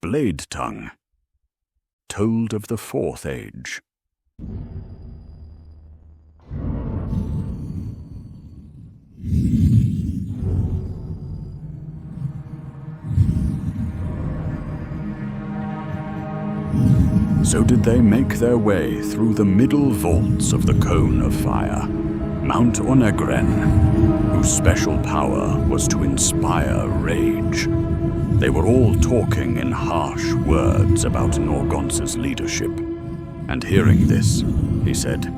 Bladetongue, told of the Fourth Age. So did they make their way through the middle vaults of the Cone of Fire, Mount Onegren, whose special power was to inspire rage. They were all talking in harsh words about Norgonce's leadership, and hearing this, he said,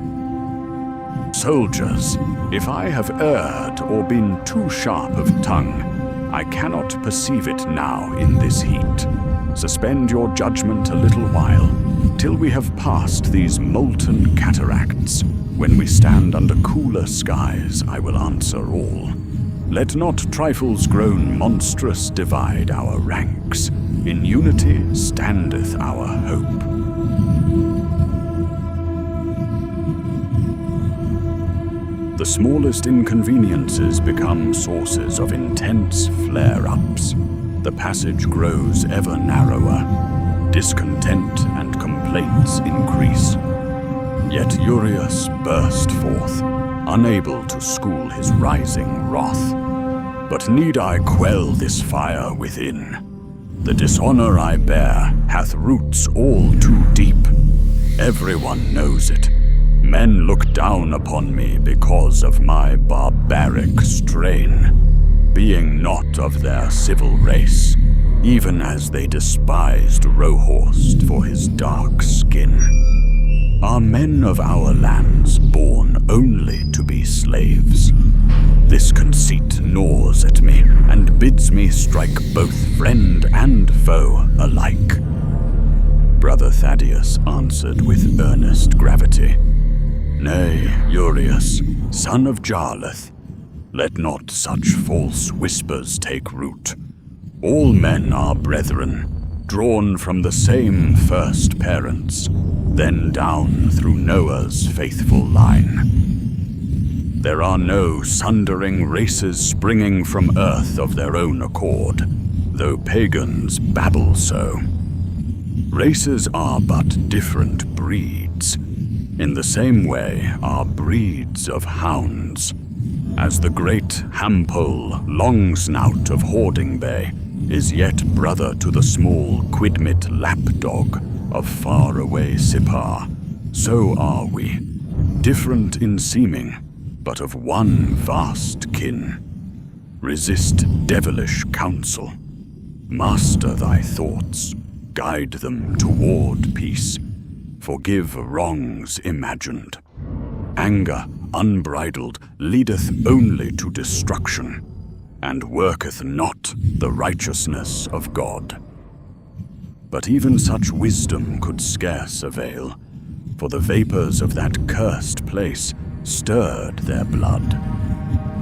"Soldiers, if I have erred or been too sharp of tongue, I cannot perceive it now in this heat. Suspend your judgment a little while, till we have passed these molten cataracts. When we stand under cooler skies, I will answer all. Let not trifles grown monstrous divide our ranks. In unity standeth our hope." The smallest inconveniences become sources of intense flare-ups. The passage grows ever narrower. Discontent and complaints increase. Yet Urius burst forth, unable to school his rising wrath. "But need I quell this fire within? The dishonor I bear hath roots all too deep. Everyone knows it. Men look down upon me because of my barbaric strain, being not of their civil race, even as they despised Rohorst for his dark skin. Are men of our lands born only to be slaves? This conceit gnaws at me and bids me strike both friend and foe alike." Brother Thaddeus answered with earnest gravity, "Nay, Urius, son of Jarlath, let not such false whispers take root. All men are brethren, drawn from the same first parents, then down through Noah's faithful line. There are no sundering races springing from earth of their own accord, though pagans babble so. Races are but different breeds. In the same way are breeds of hounds. As the great Hampole Longsnout of Hoarding Bay is yet brother to the small Quidmit Lapdog of faraway Sipar, so are we, different in seeming, but of one vast kin. Resist devilish counsel. Master thy thoughts, guide them toward peace. Forgive wrongs imagined. Anger unbridled leadeth only to destruction, and worketh not the righteousness of God." But even such wisdom could scarce avail, for the vapors of that cursed place stirred their blood.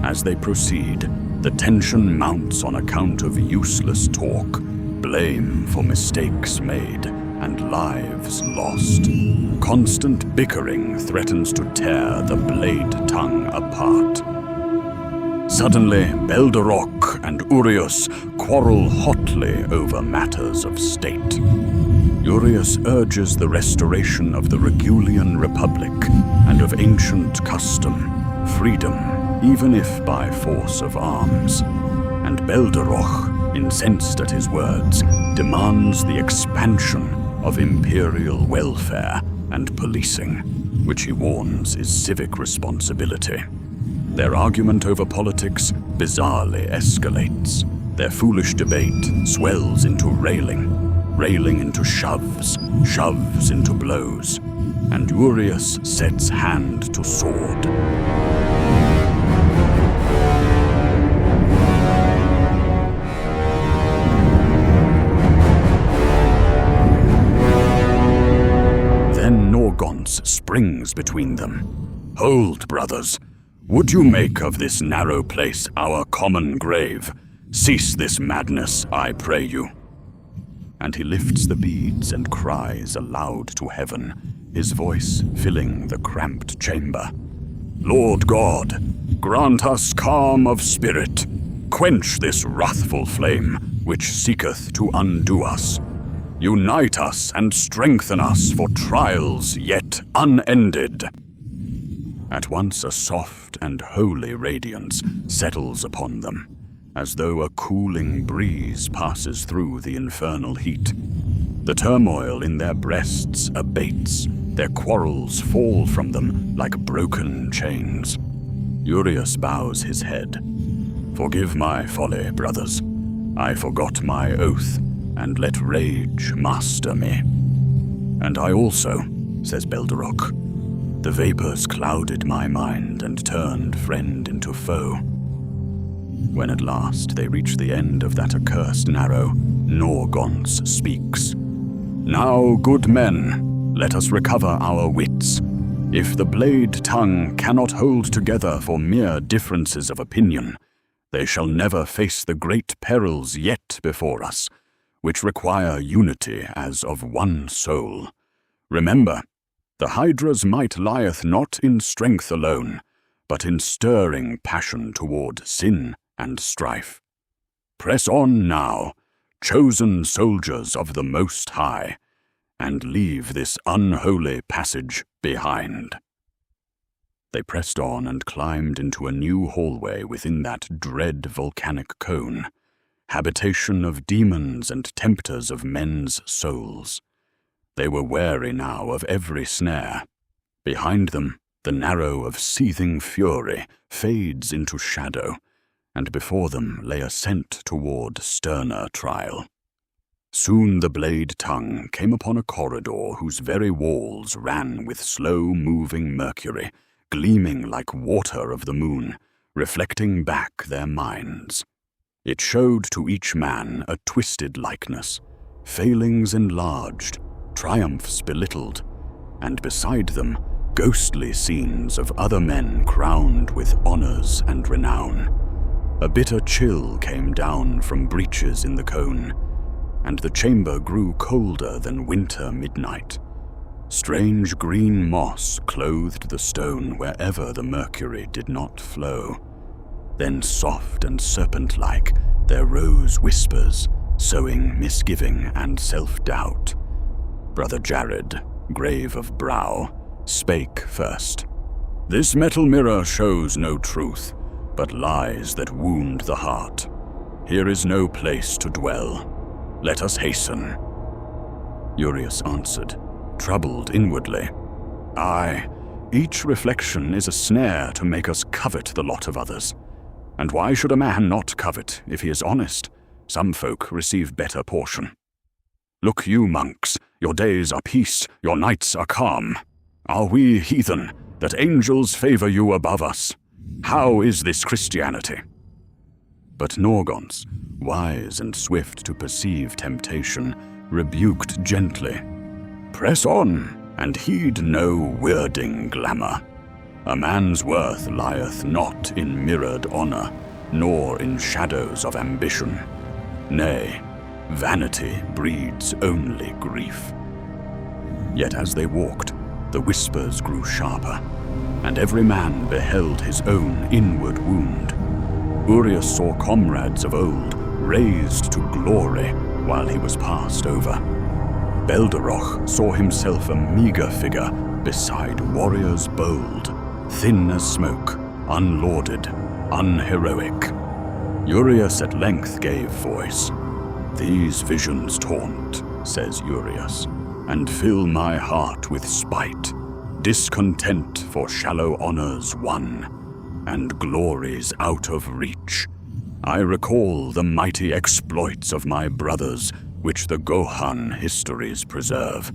As they proceed, the tension mounts on account of useless talk, blame for mistakes made, and lives lost. Constant bickering threatens to tear the Bladetongue apart. Suddenly, Belderoch and Urius quarrel hotly over matters of state. Urius urges the restoration of the Regulian Republic and of ancient custom, freedom, even if by force of arms. And Belderoch, incensed at his words, demands the expansion of imperial welfare and policing, which he warns is civic responsibility. Their argument over politics bizarrely escalates. Their foolish debate swells into railing into shoves, shoves into blows, and Urius sets hand to sword. Then Norgonce springs between them. "Hold, brothers! Would you make of this narrow place our common grave? Cease this madness, I pray you." And he lifts the beads and cries aloud to heaven, his voice filling the cramped chamber. "Lord God, grant us calm of spirit. Quench this wrathful flame, which seeketh to undo us. Unite us and strengthen us for trials yet unended." At once a soft and holy radiance settles upon them, as though a cooling breeze passes through the infernal heat. The turmoil in their breasts abates, their quarrels fall from them like broken chains. Urius bows his head. "Forgive my folly, brothers. I forgot my oath, and let rage master me." "And I also," says Belderoch. "The vapors clouded my mind and turned friend into foe." When at last they reach the end of that accursed narrow, Norgonce speaks. "Now, good men, let us recover our wits. If the Bladetongue cannot hold together for mere differences of opinion, they shall never face the great perils yet before us, which require unity as of one soul. Remember, the Hydra's might lieth not in strength alone, but in stirring passion toward sin and strife. Press on now, chosen soldiers of the Most High, and leave this unholy passage behind." They pressed on and climbed into a new hallway within that dread volcanic cone, habitation of demons and tempters of men's souls. They were wary now of every snare. Behind them, the narrow of seething fury fades into shadow, and before them lay ascent toward sterner trial. Soon the Bladetongue came upon a corridor whose very walls ran with slow-moving mercury, gleaming like water of the moon, reflecting back their minds. It showed to each man a twisted likeness, failings enlarged, triumphs belittled, and beside them ghostly scenes of other men crowned with honors and renown. A bitter chill came down from breaches in the cone, and the chamber grew colder than winter midnight. Strange green moss clothed the stone wherever the mercury did not flow. Then soft and serpent-like there rose whispers, sowing misgiving and self-doubt. Brother Jared, grave of brow, spake first. "This metal mirror shows no truth, but lies that wound the heart. Here is no place to dwell. Let us hasten." Urius answered, troubled inwardly. "Aye, each reflection is a snare to make us covet the lot of others. And why should a man not covet if he is honest? Some folk receive better portion. Look you, monks, your days are peace, your nights are calm. Are we heathen, that angels favor you above us? How is this Christianity?" But Norgonce, wise and swift to perceive temptation, rebuked gently. "Press on, and heed no weirding glamour. A man's worth lieth not in mirrored honor, nor in shadows of ambition. Nay, vanity breeds only grief." Yet as they walked, the whispers grew sharper, and every man beheld his own inward wound. Urius saw comrades of old raised to glory while he was passed over. Belderoch saw himself a meager figure beside warriors bold, thin as smoke, unlauded, unheroic. Urius at length gave voice. "These visions taunt," says Urius, "and fill my heart with spite, discontent for shallow honors won, and glories out of reach. I recall the mighty exploits of my brothers, which the Gohan histories preserve,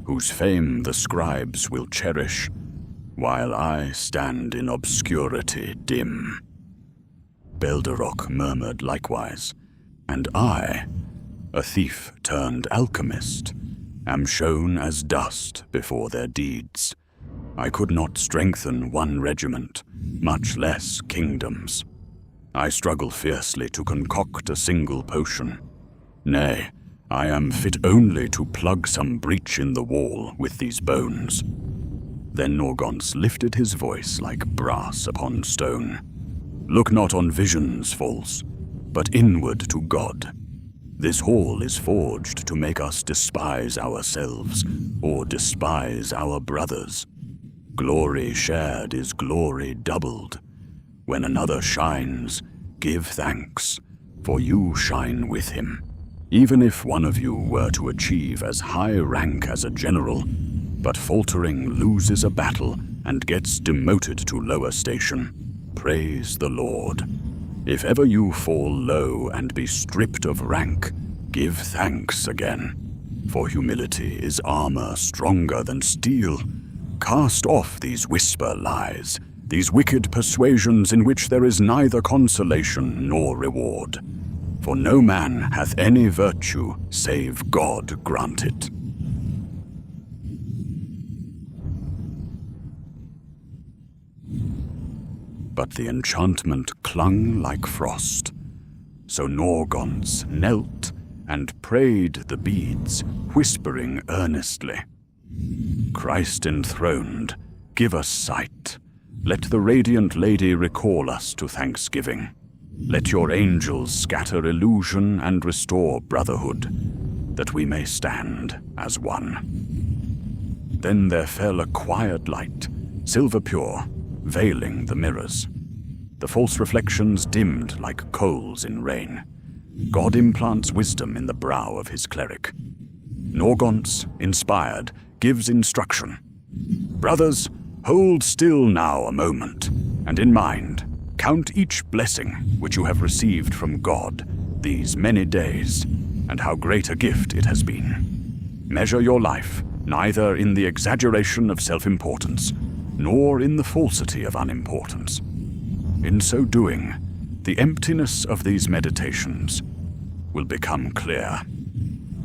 whose fame the scribes will cherish, while I stand in obscurity dim." Belderoch murmured likewise, "And I, a thief turned alchemist, am shown as dust before their deeds. I could not strengthen one regiment, much less kingdoms. I struggle fiercely to concoct a single potion. Nay, I am fit only to plug some breach in the wall with these bones." Then Norgonce lifted his voice like brass upon stone. "Look not on visions false, but inward to God. This hall is forged to make us despise ourselves or despise our brothers. Glory shared is glory doubled. When another shines, give thanks, for you shine with him. Even if one of you were to achieve as high rank as a general, but faltering loses a battle and gets demoted to lower station, praise the Lord. If ever you fall low and be stripped of rank, give thanks again. For humility is armor stronger than steel. Cast off these whisper lies, these wicked persuasions in which there is neither consolation nor reward. For no man hath any virtue save God grant it. But the enchantment clung like frost. So Norgonce knelt and prayed the beads, whispering earnestly, Christ enthroned, give us sight. Let the radiant lady recall us to thanksgiving. Let your angels scatter illusion and restore brotherhood, that we may stand as one. Then there fell a quiet light, silver pure, veiling the mirrors. The false reflections dimmed like coals in rain. God implants wisdom in the brow of his cleric. Norgonce, inspired, gives instruction. Brothers, hold still now a moment, and in mind, count each blessing which you have received from God these many days, and how great a gift it has been. Measure your life neither in the exaggeration of self-importance, nor in the falsity of unimportance. In so doing, the emptiness of these meditations will become clear.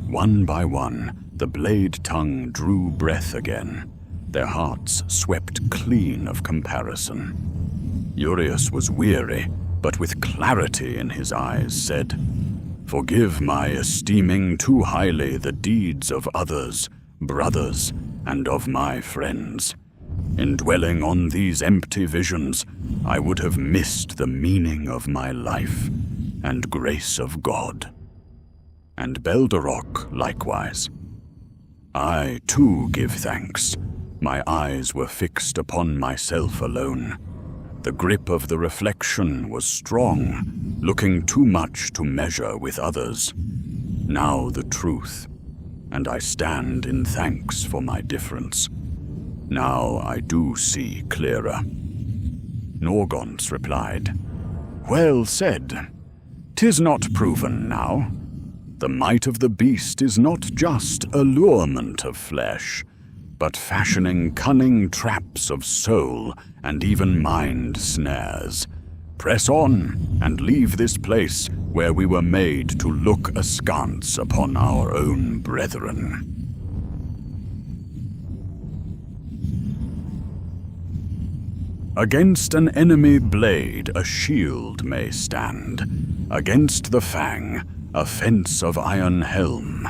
One by one, the Bladetongue drew breath again, their hearts swept clean of comparison. Urius was weary, but with clarity in his eyes said, Forgive my esteeming too highly the deeds of others, brothers, and of my friends. In dwelling on these empty visions, I would have missed the meaning of my life and grace of God. And Belderoch likewise. I too give thanks. My eyes were fixed upon myself alone. The grip of the reflection was strong, looking too much to measure with others. Now the truth, and I stand in thanks for my difference. Now I do see clearer. Norgonce replied, Well said. 'Tis not proven now. The might of the beast is not just allurement of flesh, but fashioning cunning traps of soul and even mind snares. Press on and leave this place where we were made to look askance upon our own brethren. Against an enemy blade a shield may stand, against the fang a fence of iron helm.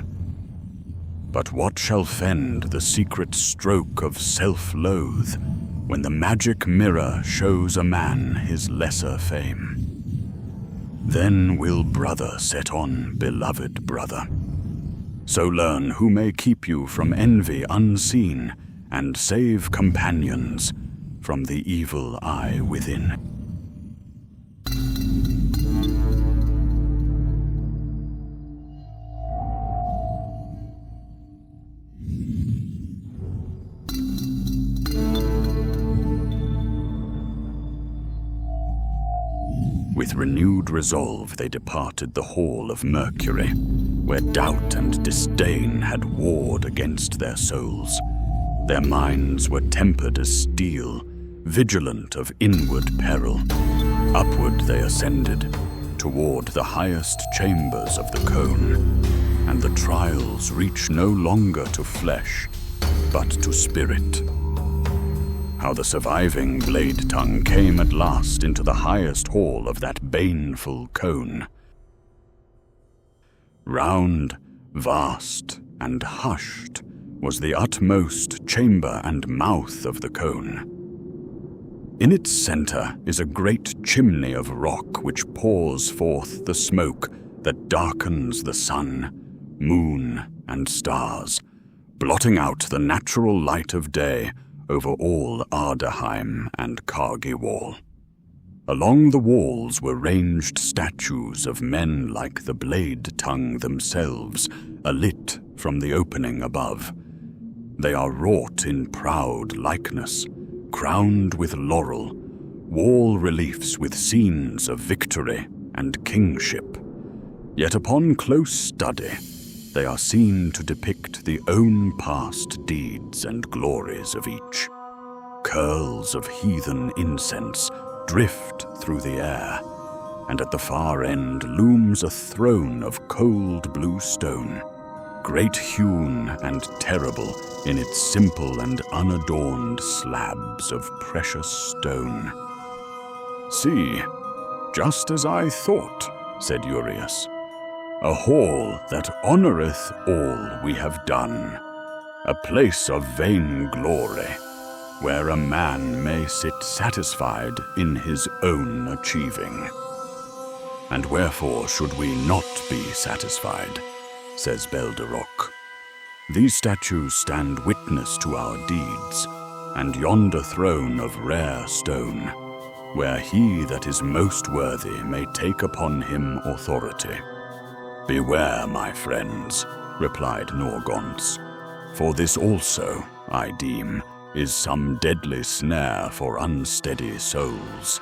But what shall fend the secret stroke of self-loathe, when the magic mirror shows a man his lesser fame? Then will brother set on beloved brother. So learn who may keep you from envy unseen, and save companions from the evil eye within. With renewed resolve they departed the Hall of Mercury, where doubt and disdain had warred against their souls. Their minds were tempered as steel, vigilant of inward peril. Upward they ascended, toward the highest chambers of the cone, and the trials reach no longer to flesh, but to spirit. How the surviving Bladetongue came at last into the highest hall of that baneful cone. Round, vast, and hushed was the utmost chamber and mouth of the cone. In its center is a great chimney of rock which pours forth the smoke that darkens the sun, moon, and stars, blotting out the natural light of day over all Ardaheim and Cargiwall. Along the walls were ranged statues of men like the Bladetongue themselves, alit from the opening above. They are wrought in proud likeness, crowned with laurel, wall reliefs with scenes of victory and kingship. Yet upon close study, they are seen to depict the own past deeds and glories of each. Curls of heathen incense drift through the air, and at the far end looms a throne of cold blue stone, great hewn and terrible in its simple and unadorned slabs of precious stone. "See, just as I thought," said Urius, "a hall that honoureth all we have done, a place of vain glory, where a man may sit satisfied in his own achieving." "And wherefore should we not be satisfied?" says Belderoch. "These statues stand witness to our deeds, and yonder throne of rare stone, where he that is most worthy may take upon him authority." "Beware, my friends," replied Norgonce, "for this also, I deem, is some deadly snare for unsteady souls.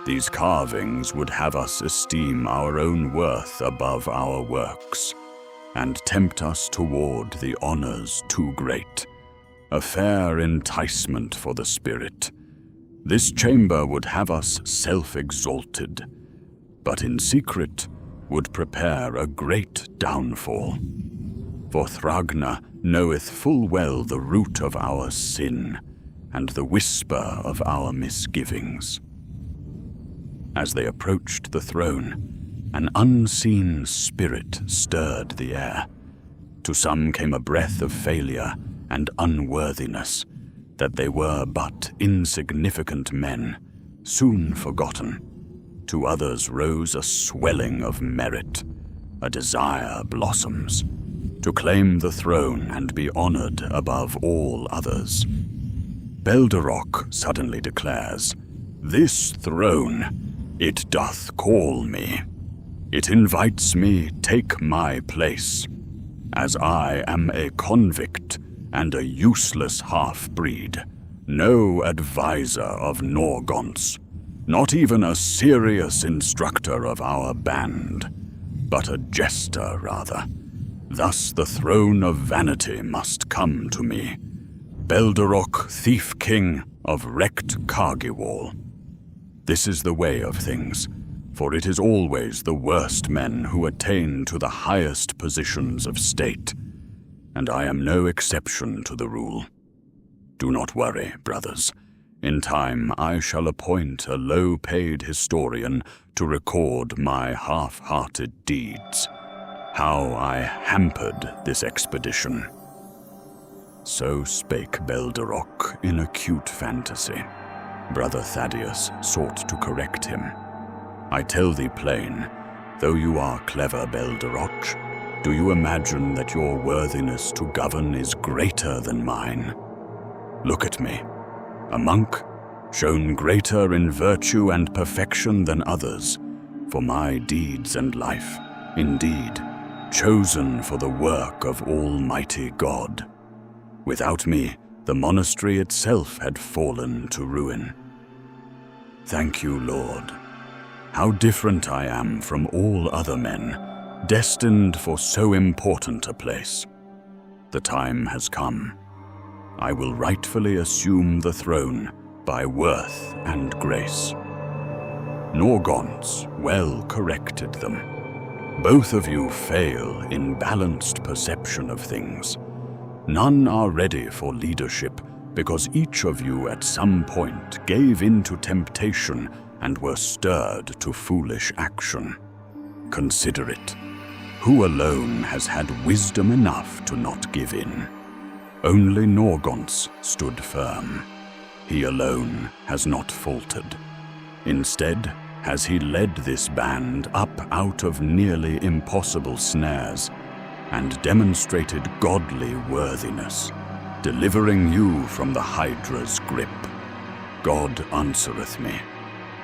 These carvings would have us esteem our own worth above our works, and tempt us toward the honors too great, a fair enticement for the spirit. This chamber would have us self-exalted, but in secret would prepare a great downfall. For Thragna knoweth full well the root of our sin, and the whisper of our misgivings." As they approached the throne, an unseen spirit stirred the air. To some came a breath of failure and unworthiness, that they were but insignificant men, soon forgotten. To others rose a swelling of merit, a desire blossoms, to claim the throne and be honored above all others. Belderoch suddenly declares, "This throne, it doth call me. It invites me take my place, as I am a convict and a useless half-breed, no advisor of Norgonce, not even a serious instructor of our band, but a jester rather. Thus the throne of vanity must come to me, Belderoch, thief king of wrecked Cargiwall. This is the way of things, for it is always the worst men who attain to the highest positions of state, and I am no exception to the rule. Do not worry, brothers. In time I shall appoint a low-paid historian to record my half-hearted deeds, how I hampered this expedition." So spake Belderoch in acute fantasy. Brother Thaddeus sought to correct him. "I tell thee plain, though you are clever, Belderoch, do you imagine that your worthiness to govern is greater than mine? Look at me, a monk, shown greater in virtue and perfection than others, for my deeds and life, indeed, chosen for the work of Almighty God. Without me, the monastery itself had fallen to ruin. Thank you, Lord. How different I am from all other men, destined for so important a place. The time has come. I will rightfully assume the throne by worth and grace." Norgonce well corrected them. "Both of you fail in balanced perception of things. None are ready for leadership because each of you at some point gave in to temptation and were stirred to foolish action. Consider it. Who alone has had wisdom enough to not give in? Only Norgonce stood firm. He alone has not faltered. Instead, has he led this band up out of nearly impossible snares, and demonstrated godly worthiness, delivering you from the Hydra's grip. God answereth me,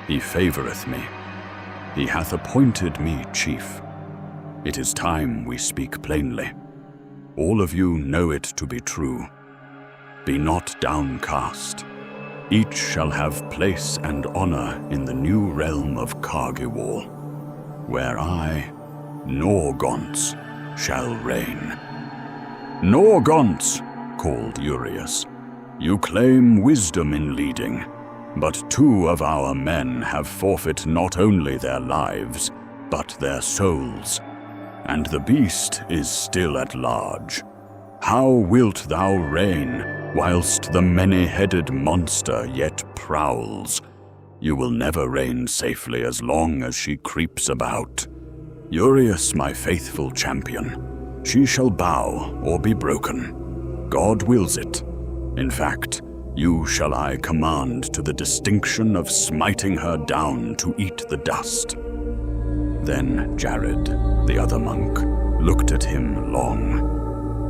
he favoureth me, he hath appointed me chief. It is time we speak plainly. All of you know it to be true. Be not downcast. Each shall have place and honor in the new realm of Cargiwal, where I, Norgonce, shall reign. Norgonce, called Urius, you claim wisdom in leading, but 2 of our men have forfeit not only their lives, but their souls, and the beast is still at large. How wilt thou reign, whilst the many-headed monster yet prowls? You will never reign safely as long as she creeps about. Urius, my faithful champion, she shall bow or be broken. God wills it. In fact, you shall I command to the distinction of smiting her down to eat the dust. Then Jared, the other monk, looked at him long.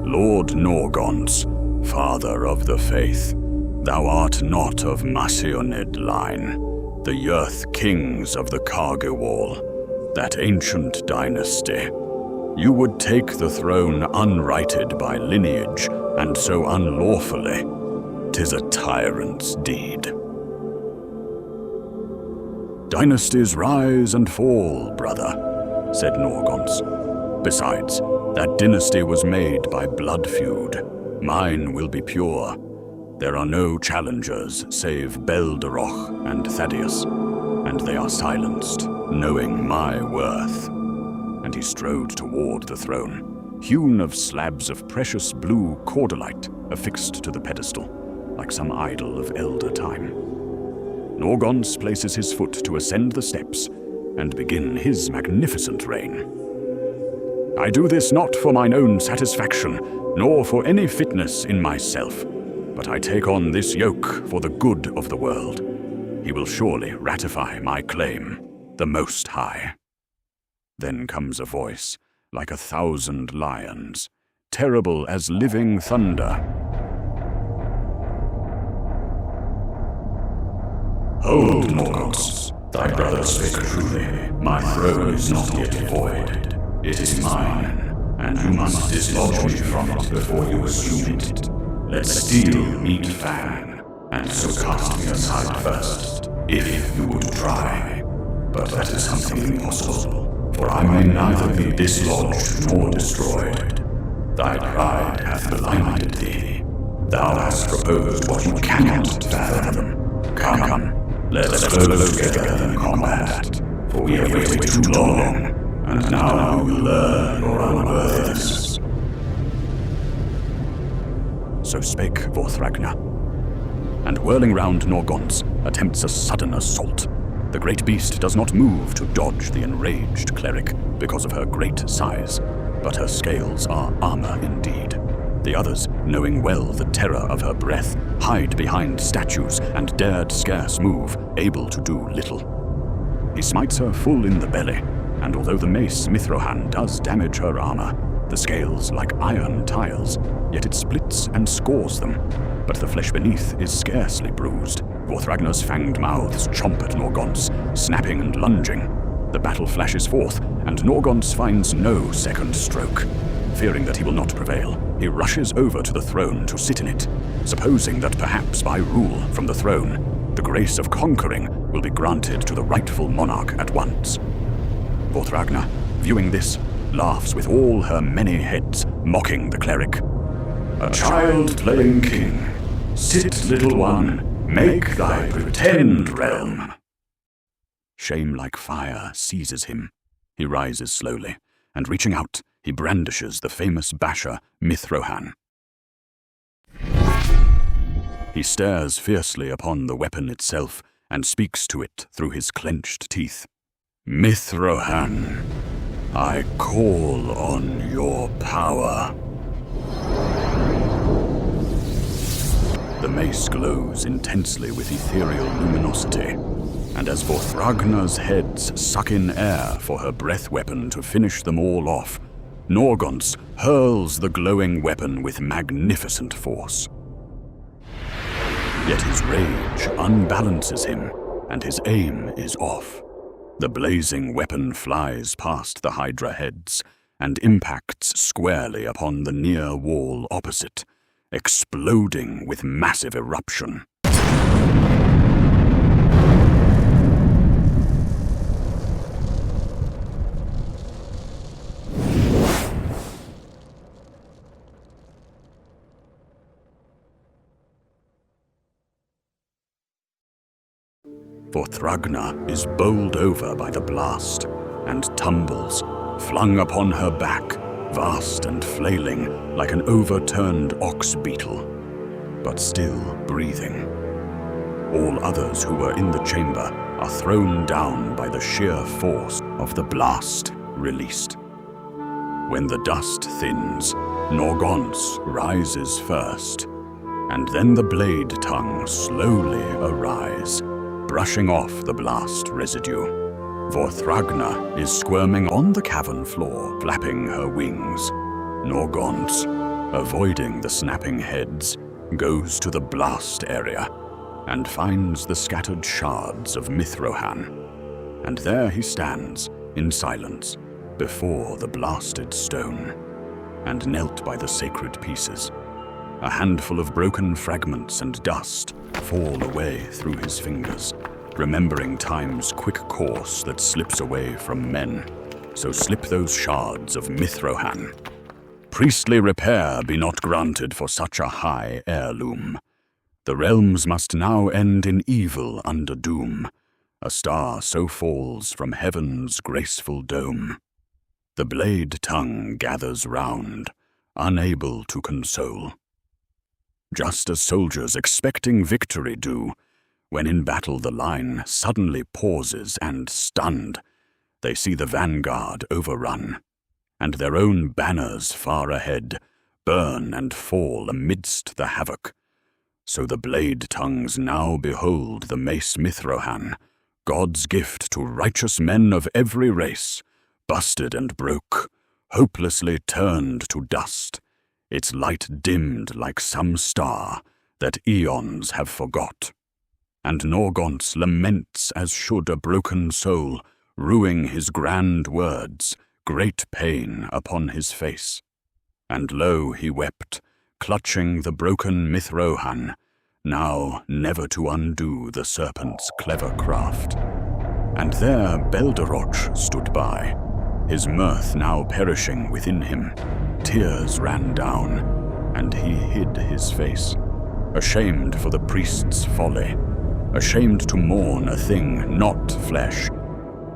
Lord Norgonce, father of the faith, thou art not of Massionid line, the Yurth kings of the Cargiwal, that ancient dynasty. You would take the throne unrighted by lineage, and so unlawfully. 'Tis a tyrant's deed. Dynasties rise and fall, brother, said Norgonce. Besides, that dynasty was made by blood feud. Mine will be pure. There are no challengers save Belderoch and Thaddeus, and they are silenced, knowing my worth. And he strode toward the throne, hewn of slabs of precious blue cordylite affixed to the pedestal, like some idol of elder time. Norgonce places his foot to ascend the steps and begin his magnificent reign. I do this not for mine own satisfaction, nor for any fitness in myself, but I take on this yoke for the good of the world. He will surely ratify my claim, the Most High. Then comes a voice, like 1,000 lions, terrible as living thunder. Hold, Norgonce, thy brother spake truly. My throne is not yet void. It is mine, and you must dislodge me from it before you assume it. Let steel meet fang, and so cast me aside first, if you would try. But that is something impossible, for I may neither be dislodged nor destroyed. Thy pride hath blinded thee. Thou hast proposed what you cannot fathom. Come, let us close together in combat, for we have waited too long, and now we will learn your unworthiness. So spake Vorthragna, and whirling round Norgonce, attempts a sudden assault. The great beast does not move to dodge the enraged cleric because of her great size, but her scales are armor indeed. The others, knowing well the terror of her breath, hide behind statues and dared scarce move, able to do little. He smites her full in the belly, and although the mace Mithrohan does damage her armor, the scales like iron tiles, yet it splits and scores them, but the flesh beneath is scarcely bruised. Vorthragna's fanged mouths chomp at Norgonce, snapping and lunging. The battle flashes forth, and Norgonce finds no second stroke. Fearing that he will not prevail, he rushes over to the throne to sit in it, supposing that perhaps by rule from the throne, the grace of conquering will be granted to the rightful monarch at once. Vorthragna, viewing this, laughs with all her many heads, mocking the cleric. A child playing king. Sit, little one, make thy pretend realm. Shame like fire seizes him. He rises slowly, and reaching out, he brandishes the famous basher Mithrohan. He stares fiercely upon the weapon itself, and speaks to it through his clenched teeth. Mithrohan, I call on your power. The mace glows intensely with ethereal luminosity. and as Vorthragna's heads suck in air for her breath weapon to finish them all off, Norgonce hurls the glowing weapon with magnificent force. Yet his rage unbalances him, and his aim is off. The blazing weapon flies past the Hydra heads and impacts squarely upon the near wall opposite, exploding with massive eruption. Vorthragna is bowled over by the blast and tumbles, flung upon her back, vast and flailing like an overturned ox beetle, but still breathing. All others who were in the chamber are thrown down by the sheer force of the blast released. When the dust thins, Norgonce rises first, and then the Bladetongue slowly arise, brushing off the blast residue. Vorthragna is squirming on the cavern floor, flapping her wings. Norgonce, avoiding the snapping heads, goes to the blast area and finds the scattered shards of Mithrohan. And there he stands, in silence, before the blasted stone, and knelt by the sacred pieces. A handful of broken fragments and dust fall away through his fingers, remembering time's quick course that slips away from men. So slip those shards of Mithrohan. Priestly repair be not granted for such a high heirloom. The realms must now end in evil under doom. A star so falls from heaven's graceful dome. The Bladetongue gathers round, unable to console. Just as soldiers expecting victory do, when in battle the line suddenly pauses and, stunned, they see the vanguard overrun, and their own banners far ahead burn and fall amidst the havoc. So the Bladetongues now behold the mace Mithrohan, God's gift to righteous men of every race, busted and broke, hopelessly turned to dust, its light dimmed like some star that eons have forgot. And Norgonce laments as should a broken soul, rueing his grand words, great pain upon his face. And lo, he wept, clutching the broken Mithrohan, now never to undo the serpent's clever craft. And there Belderoch stood by, his mirth now perishing within him. Tears ran down, and he hid his face, ashamed for the priest's folly, ashamed to mourn a thing not flesh,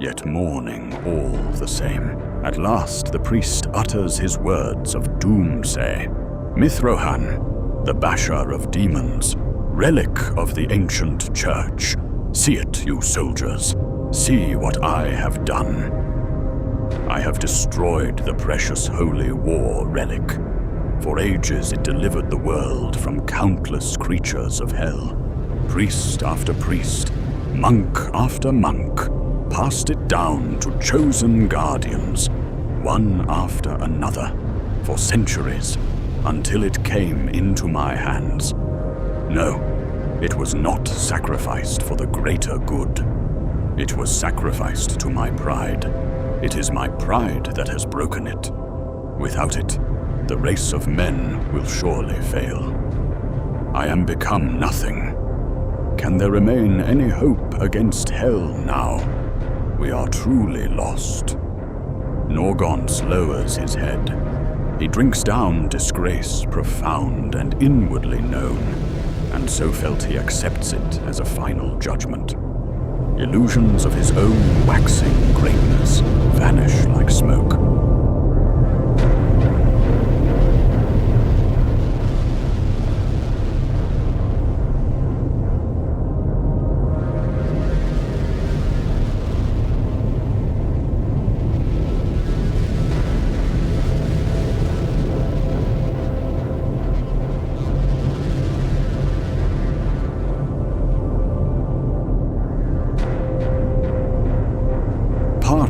yet mourning all the same. At last the priest utters his words of doomsay. Mithrohan, the basher of demons, relic of the ancient church, see it, you soldiers, see what I have done. I have destroyed the precious holy war relic. For ages it delivered the world from countless creatures of hell. Priest after priest, monk after monk, passed it down to chosen guardians, one after another, for centuries, until it came into my hands. No, it was not sacrificed for the greater good. It was sacrificed to my pride. It is my pride that has broken it. Without it, the race of men will surely fail. I am become nothing. Can there remain any hope against hell now? We are truly lost. Norgonce lowers his head. He drinks down disgrace profound and inwardly known, and so felt he accepts it as a final judgment. Illusions of his own waxing greatness vanish like smoke.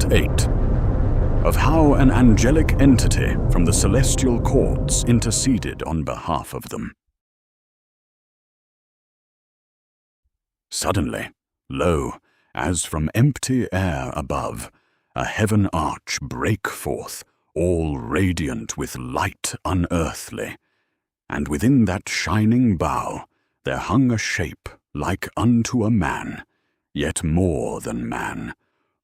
Part 8 of how an angelic entity from the celestial courts interceded on behalf of them. Suddenly, lo, as from empty air above, a heaven arch brake forth, all radiant with light unearthly, and within that shining bow there hung a shape like unto a man, yet more than man,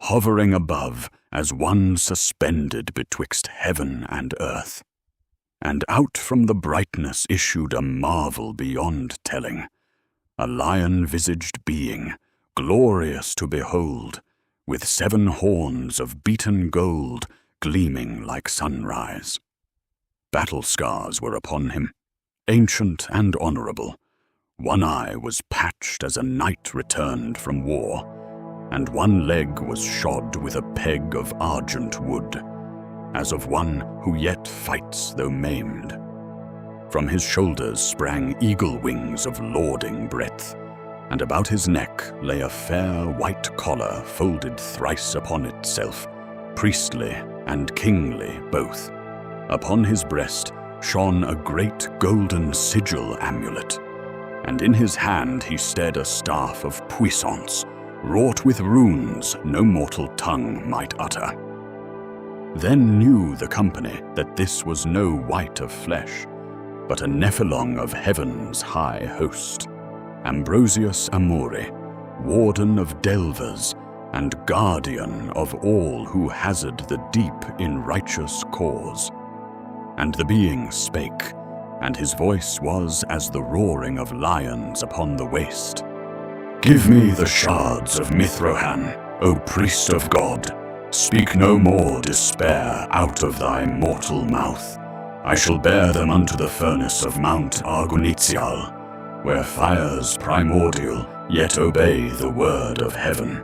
hovering above as one suspended betwixt heaven and earth. And out from the brightness issued a marvel beyond telling, a lion-visaged being, glorious to behold, with 7 horns of beaten gold gleaming like sunrise. Battle scars were upon him, ancient and honorable. One eye was patched as a knight returned from war, and one leg was shod with a peg of argent wood, as of one who yet fights though maimed. From his shoulders sprang eagle wings of lording breadth, and about his neck lay a fair white collar folded thrice upon itself, priestly and kingly both. Upon his breast shone a great golden sigil amulet, and in his hand he stead a staff of puissance, wrought with runes no mortal tongue might utter. Then knew the company that this was no wight of flesh, but a Nephilim of heaven's high host, Ambrosius Amori, warden of delvers, and guardian of all who hazard the deep in righteous cause. And the being spake, and his voice was as the roaring of lions upon the waste. Give me the shards of Mithrohan, O priest of God. Speak no more despair out of thy mortal mouth. I shall bear them unto the furnace of Mount Argonitial, where fires primordial yet obey the word of heaven.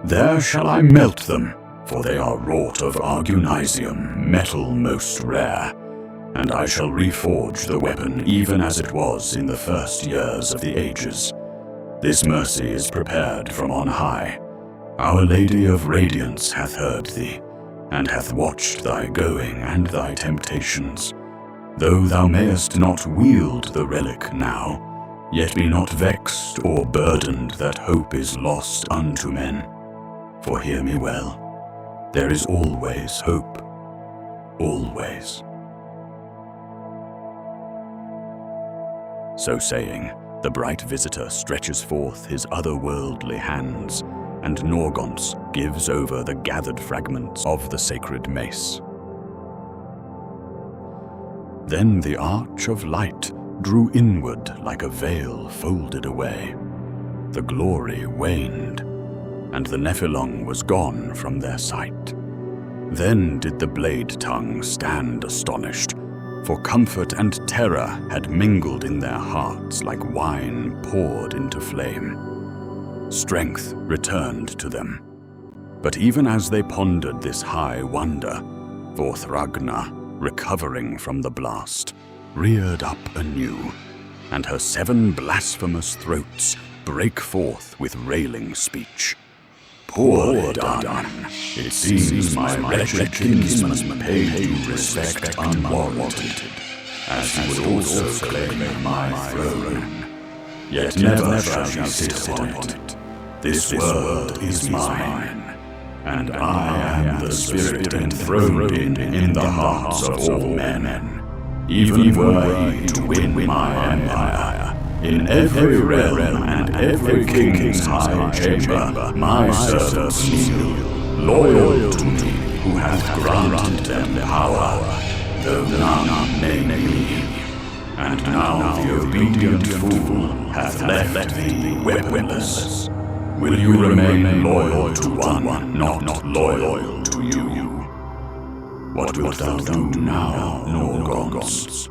There shall I melt them, for they are wrought of Argonisium, metal most rare, and I shall reforge the weapon even as it was in the first years of the ages. This mercy is prepared from on high. Our Lady of Radiance hath heard thee, and hath watched thy going and thy temptations. Though thou mayest not wield the relic now, yet be not vexed or burdened that hope is lost unto men. For hear me well, there is always hope, always. So saying, the bright visitor stretches forth his otherworldly hands, and Norgonce gives over the gathered fragments of the sacred mace. Then the arch of light drew inward like a veil folded away. The glory waned, and the Nephilim was gone from their sight. Then did the Bladetongue stand astonished, for comfort and terror had mingled in their hearts like wine poured into flame. Strength returned to them. But even as they pondered this high wonder, forth Ragna, recovering from the blast, reared up anew, and her 7 blasphemous throats brake forth with railing speech. Poorly done. It seems my wretched kinsman paid you respect unwarranted, as he would also claim my throne. Yet never shall you sit upon it. This world is mine, and I am the spirit enthroned in the hearts of all men. Even were he to win my empire, in every realm and every king's high chamber, my servants kneel, loyal to me, who hath granted them power, though none name me. And now the obedient fool hath left thee weaponless. Will you remain loyal to one not loyal to you? What wilt thou do now, Norgonce?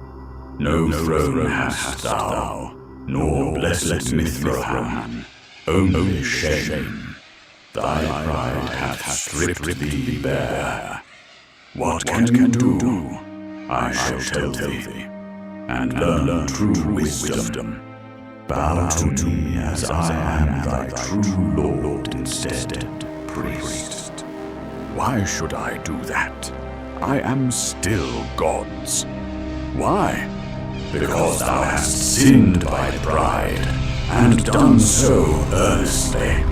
No throne hast thou, nor blessed Mithrohan, only shame. Thy pride hath stripped thee bare. What can you do? I shall tell thee, and learn true wisdom. Bow to me as I am thy true lord instead, priest. Why should I do that? I am still God's. Why? Because thou hast sinned by pride, and done so earnestly.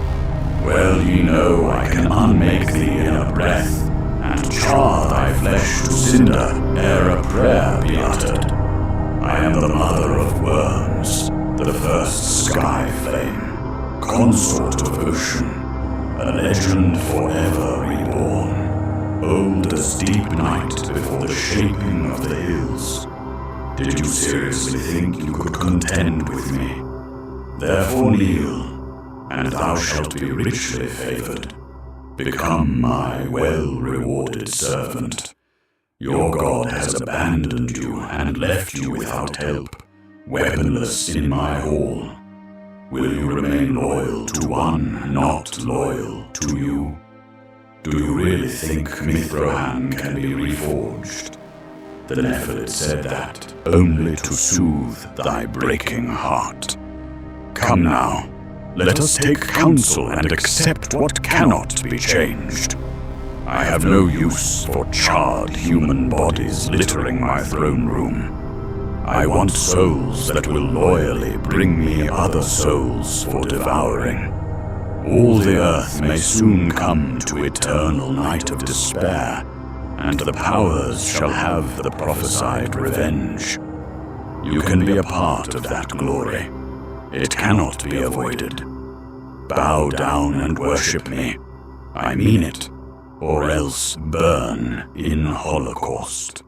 Well ye know I can unmake thee in a breath, and char thy flesh to cinder ere a prayer be uttered. I am the mother of worms, the first sky flame, consort of ocean, a legend forever reborn, old as deep night before the shaping of the hills. Did you seriously think you could contend with me? Therefore kneel, and thou shalt be richly favored. Become my well-rewarded servant. Your God has abandoned you and left you without help, weaponless in my hall. Will you remain loyal to one not loyal to you? Do you really think Mithrohan can be reforged? The Nephilit said that only to soothe thy breaking heart. Come now, let us take counsel and accept what cannot be changed. I have no use for charred human bodies littering my throne room. I want souls that will loyally bring me other souls for devouring. All the earth may soon come to eternal night of despair, and the powers shall have the prophesied revenge. You can be a part of that glory. It cannot be avoided. Bow down and worship me. I mean it. Or else burn in Holocaust.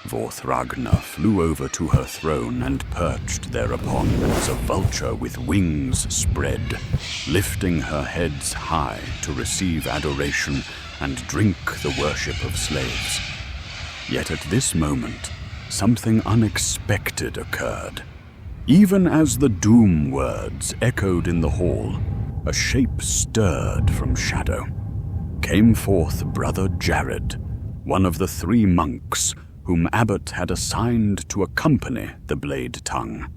Vorthragna flew over to her throne and perched thereupon as a vulture with wings spread, lifting her heads high to receive adoration and drink the worship of slaves. Yet at this moment, something unexpected occurred. Even as the doom words echoed in the hall, a shape stirred from shadow. Came forth Brother Jared, one of the 3 monks whom Abbot had assigned to accompany the Bladetongue.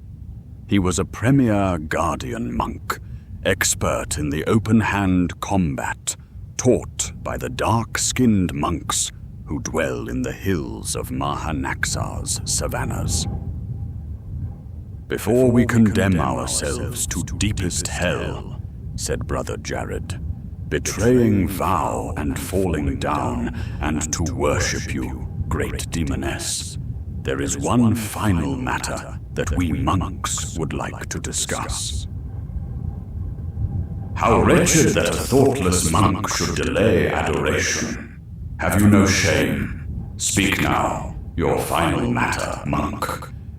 He was a premier guardian monk, expert in the open-hand combat, taught by the dark-skinned monks who dwell in the hills of Mahanaxar's savannas. Before we condemn ourselves to deepest hell, said Brother Jared, betraying vow and falling down, and to worship you, great demoness, there is one final matter that we monks would like to discuss. How wretched that a thoughtless monk should delay adoration. Have you no shame? Speak now, your final matter, monk,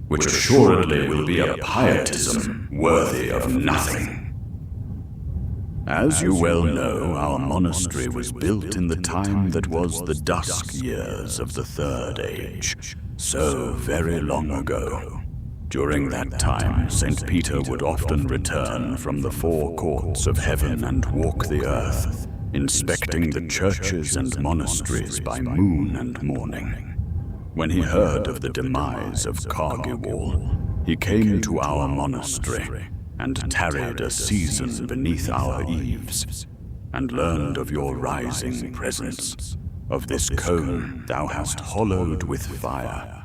which assuredly will be a pietism worthy of nothing. As you well know, our monastery was built in the time that was the dusk years of the Third Age, so very long ago. During that time, St. Peter would often return from the 4 courts of heaven and walk the earth, inspecting the churches and monasteries by moon and morning. When he heard of the demise of Cargiwal, he came to our monastery and tarried a season beneath our eaves, and learned of your rising presence, of this cone thou hast hollowed with fire,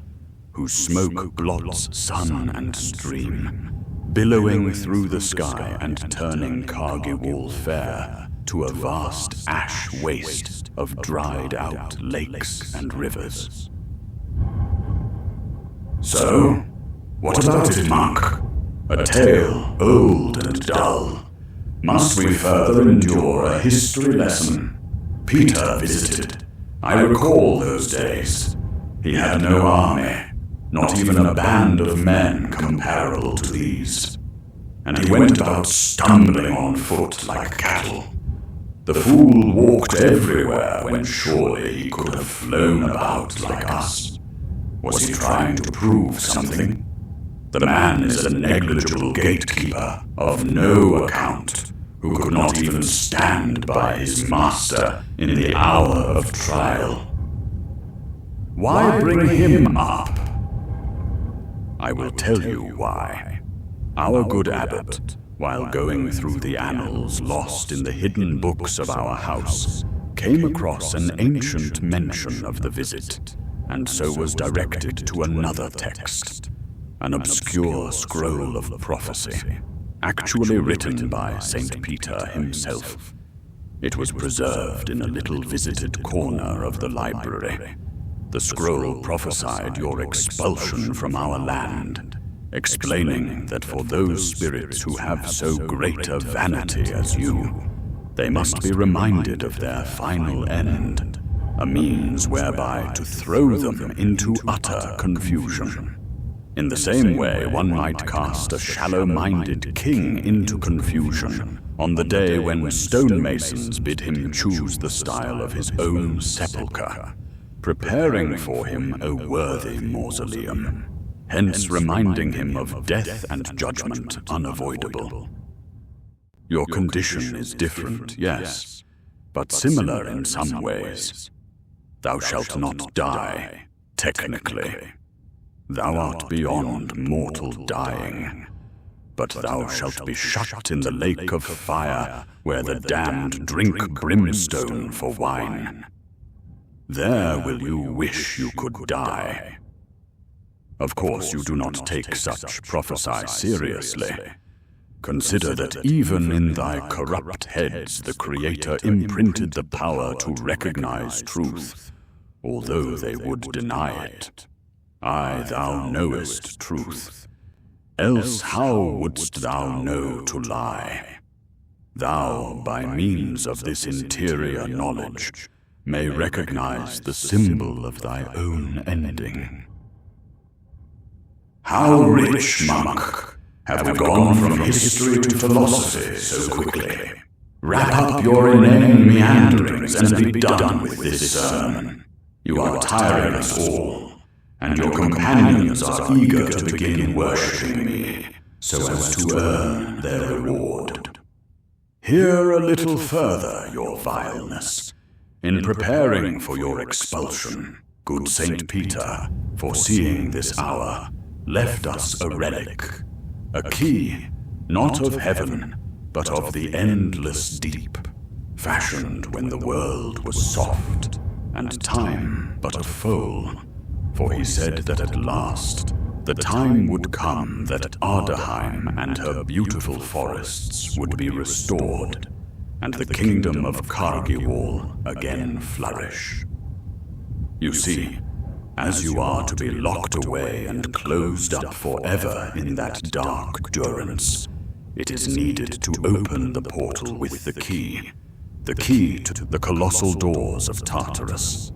whose smoke blots sun and stream, billowing through the sky and turning Cargiwal fair to a vast ash waste of dried-out lakes and rivers. So, what about it, monk? A tale old and dull. Must we further endure a history lesson? Peter visited. I recall those days. He had no army, not even a band of men comparable to these. And he went about stumbling on foot like cattle. The fool walked everywhere when surely he could have flown about like us. Was he trying to prove something? The man is a negligible gatekeeper of no account, who could not even stand by his master in the hour of trial. Why bring him up? I will tell you why. Our good abbot, while going through the annals lost in the hidden books of our house, came across an ancient mention of the visit, and so was directed to another text, an obscure scroll of prophecy, actually written by St. Peter himself. It was preserved in a little visited corner of the library. The scroll prophesied your expulsion from our land, explaining that for those spirits who have so great a vanity as you, they must be reminded of their final end, a means whereby to throw them into utter confusion. In the same way, one might cast a shallow-minded king into confusion on the day when stonemasons bid him choose the style of his own sepulchre, preparing for him a worthy mausoleum, hence reminding him of death and judgment unavoidable. Your condition is different, yes, but similar in some ways. Thou shalt not die, technically. Thou art beyond mortal dying, but thou shalt be shut in the lake of fire where the damned drink brimstone for wine. There will you wish you could die. Of course, you do not take such prophecy seriously. Consider that even in thy corrupt heads the Creator imprinted the power to recognize truth, although they would deny it. Aye, thou knowest truth. Else how wouldst thou know to lie? Thou, by means of this interior knowledge, may recognize the symbol of thy own ending. How rich, monk, have we gone from history to philosophy so quickly? Wrap up your inane meanderings and be done with this sermon. You are tiring us all, and your companions are eager to begin worshipping me, so as to earn their reward. Hear a little further your vileness. In preparing for your expulsion, good Saint Peter, foreseeing this hour, left us a relic, a key, not of heaven, but of the endless deep, fashioned when the world was soft, and time but a foal. For he said that at last the time would come that Ardaheim and her beautiful forests would be restored, and the kingdom of Kargiwal again flourish. You see, as you are to be locked away and closed up forever in that dark durance, it is needed to open the portal with the key to the colossal doors of Tartarus,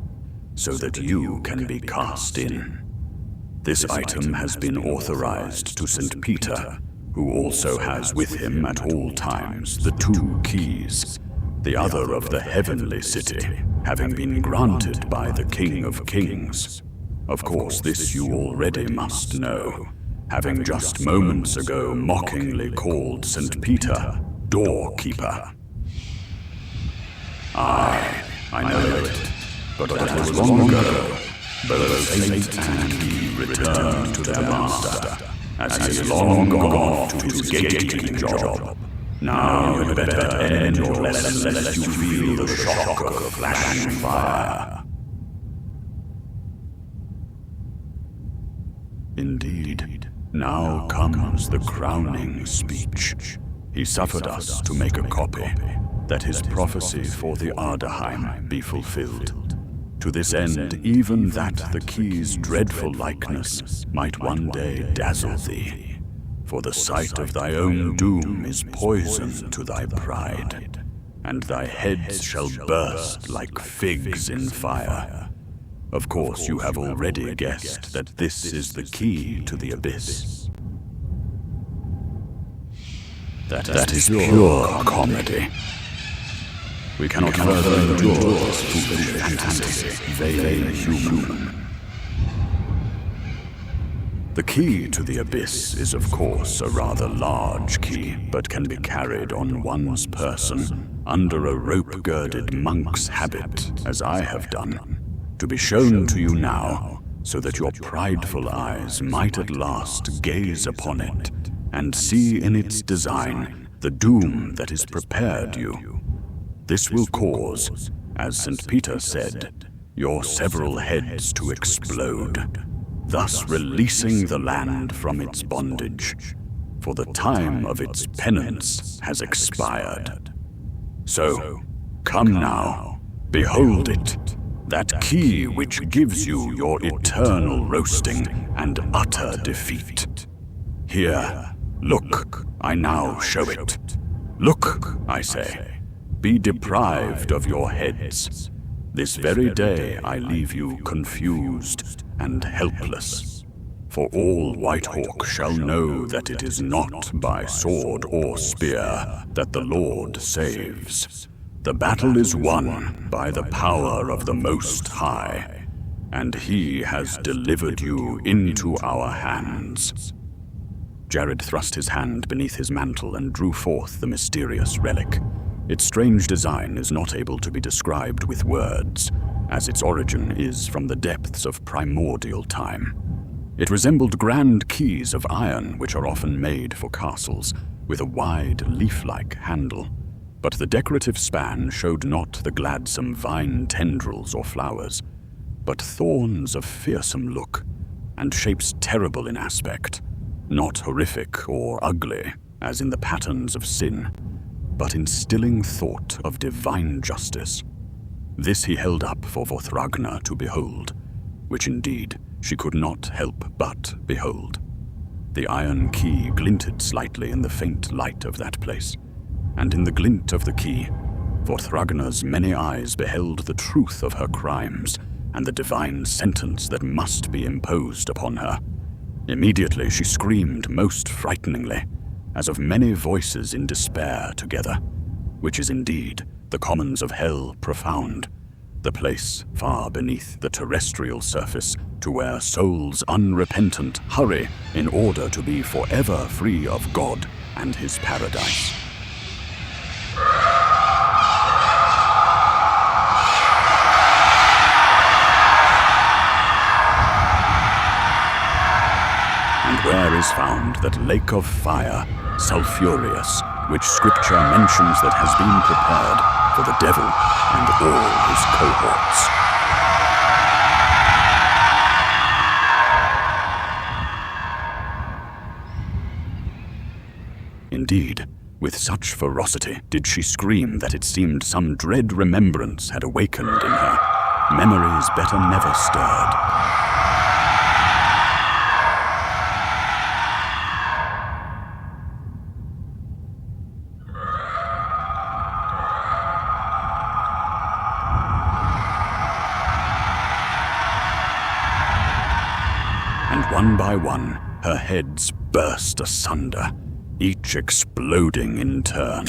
so that you can be cast in. This item has been authorized to St. Peter, who also has with him at all times the 2 keys, the other of the heavenly city, having been granted by the King of Kings. Of course, this you already must know, having just moments ago mockingly called St. Peter Doorkeeper. Aye, I know it, but that was long ago. Both Saint and he returned to their master, as he is long gone off to his gatekeeping job. Now you had better end your lesson lest you feel the shock of flashing fire. Indeed, now comes the crowning speech. He suffered us to make a copy, that his prophecy for the Ardaheim be fulfilled. To this end, even that the key's dreadful likeness might one day dazzle thee, for the sight of thy own doom is poison to thy pride, and thy heads shall burst like figs in fire. Of course, you have already guessed that this is the key to the abyss. That is pure comedy. We cannot further endure this foolish fantasy, vain human. The key to the abyss is of course a rather large key, but can be carried on one's person, under a rope-girded monk's habit, as I have done, to be shown to you now, so that your prideful eyes might at last gaze upon it, and see in its design the doom that is prepared you. This will cause, as St. Peter said, your several heads to explode, thus releasing the land from its bondage, for the time of its penance has expired. So, come now, behold it, that key which gives you your eternal roasting and utter defeat. Here, look, I now show it. Look, I say, be deprived of your heads. This very day I leave you confused and helpless. For all Whitehawk shall know that it is not by sword or spear that the Lord saves. The battle is won by the power of the Most High, and he has delivered you into our hands. Jared thrust his hand beneath his mantle and drew forth the mysterious relic. Its strange design is not able to be described with words, as its origin is from the depths of primordial time. It resembled grand keys of iron which are often made for castles, with a wide leaf-like handle. But the decorative span showed not the gladsome vine tendrils or flowers, but thorns of fearsome look, and shapes terrible in aspect, not horrific or ugly, as in the patterns of sin, but instilling thought of divine justice. This he held up for Vorthragna to behold, which indeed she could not help but behold. The iron key glinted slightly in the faint light of that place, and in the glint of the key, Vorthragna's many eyes beheld the truth of her crimes and the divine sentence that must be imposed upon her. Immediately she screamed most frighteningly, as of many voices in despair together, which is indeed the commons of hell profound, the place far beneath the terrestrial surface to where souls unrepentant hurry in order to be forever free of God and his paradise. And where is found that lake of fire, sulphurous, which scripture mentions that has been prepared for the devil and all his cohorts. Indeed, with such ferocity did she scream that it seemed some dread remembrance had awakened in her, memories better never stirred. One by one, her heads burst asunder, each exploding in turn,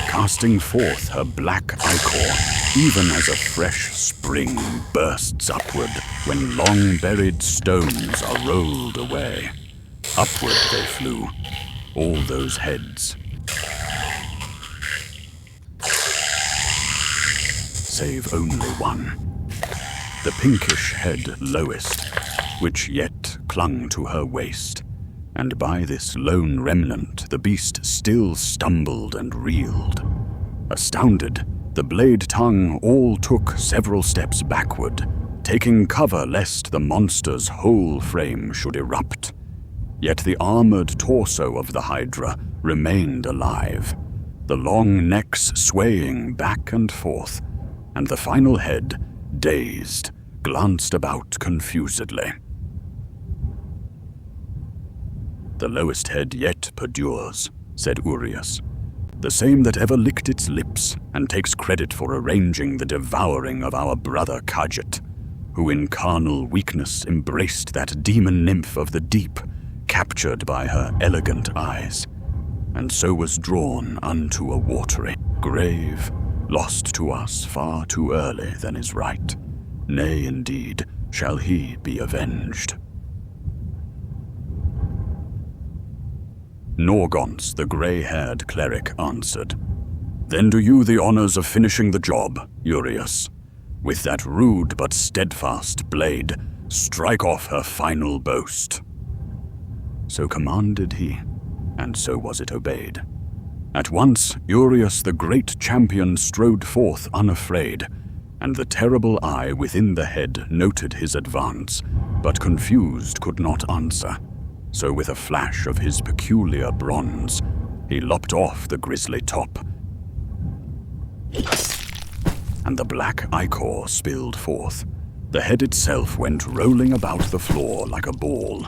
casting forth her black ichor, even as a fresh spring bursts upward when long-buried stones are rolled away. Upward they flew, all those heads. Save only one, the pinkish head lowest, which yet clung to her waist, and by this lone remnant the beast still stumbled and reeled. Astounded, the Bladetongue all took several steps backward, taking cover lest the monster's whole frame should erupt. Yet the armored torso of the Hydra remained alive, the long necks swaying back and forth, and the final head, dazed, glanced about confusedly. The lowest head yet perdures, said Urius, the same that ever licked its lips and takes credit for arranging the devouring of our brother Kajet, who in carnal weakness embraced that demon nymph of the deep, captured by her elegant eyes, and so was drawn unto a watery grave, lost to us far too early than is right. Nay, indeed, shall he be avenged. Norgonce, the grey-haired cleric, answered, Then do you the honors of finishing the job, Urius. With that rude but steadfast blade, strike off her final boast. So commanded he, and so was it obeyed. At once, Urius the great champion strode forth unafraid, and the terrible eye within the head noted his advance, but confused could not answer. So with a flash of his peculiar bronze, he lopped off the grisly top, and the black ichor spilled forth. The head itself went rolling about the floor like a ball.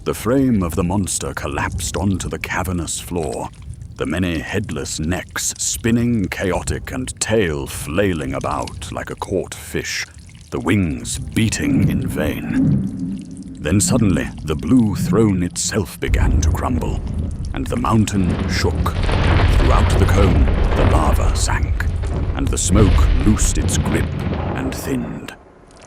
The frame of the monster collapsed onto the cavernous floor, the many headless necks spinning chaotic and tail flailing about like a caught fish, the wings beating in vain. Then suddenly the blue throne itself began to crumble, and the mountain shook. Throughout the cone the lava sank, and the smoke loosed its grip and thinned.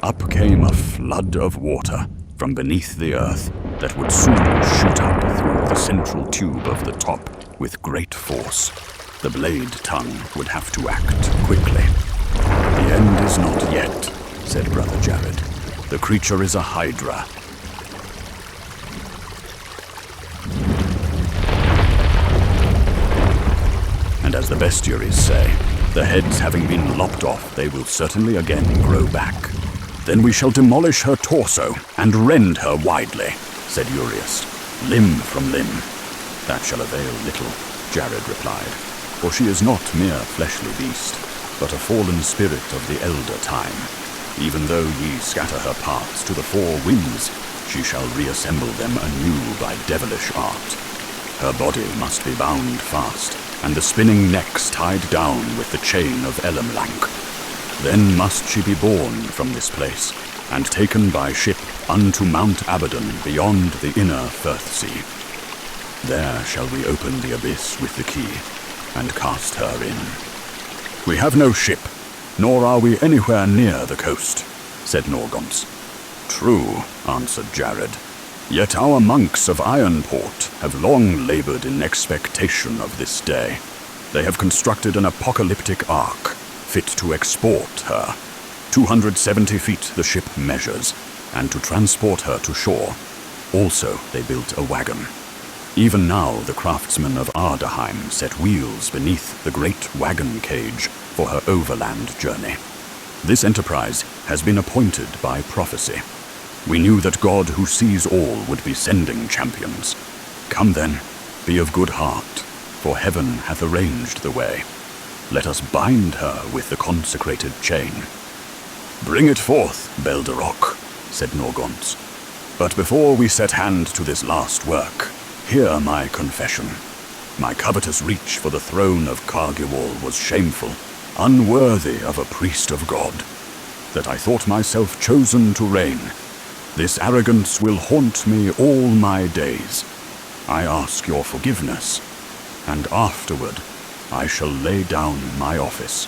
Up came a flood of water from beneath the earth that would soon shoot up through the central tube of the top with great force. The Bladetongue would have to act quickly. "The end is not yet," said Brother Jared. "The creature is a Hydra." And as the bestiaries say, the heads having been lopped off, they will certainly again grow back. "Then we shall demolish her torso and rend her widely," said Urius, "limb from limb." "That shall avail little," Jared replied, "for she is not mere fleshly beast, but a fallen spirit of the elder time. Even though ye scatter her parts to the four winds, she shall reassemble them anew by devilish art. Her body must be bound fast, and the spinning necks tied down with the chain of Elamlank. Then must she be borne from this place, and taken by ship unto Mount Abaddon beyond the inner Firth Sea. There shall we open the abyss with the key, and cast her in." "We have no ship, nor are we anywhere near the coast," said Norgonce. "True," answered Jared. "Yet our monks of Ironport have long labored in expectation of this day. They have constructed an apocalyptic ark, fit to export her. 270 feet the ship measures, and to transport her to shore. Also they built a wagon. Even now the craftsmen of Ardaheim set wheels beneath the Great Wagon cage for her overland journey. This enterprise has been appointed by prophecy. We knew that God who sees all would be sending champions. Come then, be of good heart, for heaven hath arranged the way. Let us bind her with the consecrated chain." "Bring it forth, Belderoch," said Norgonce. "But before we set hand to this last work, hear my confession. My covetous reach for the throne of Cargiwal was shameful, unworthy of a priest of God. That I thought myself chosen to reign. This arrogance will haunt me all my days. I ask your forgiveness, and afterward I shall lay down my office."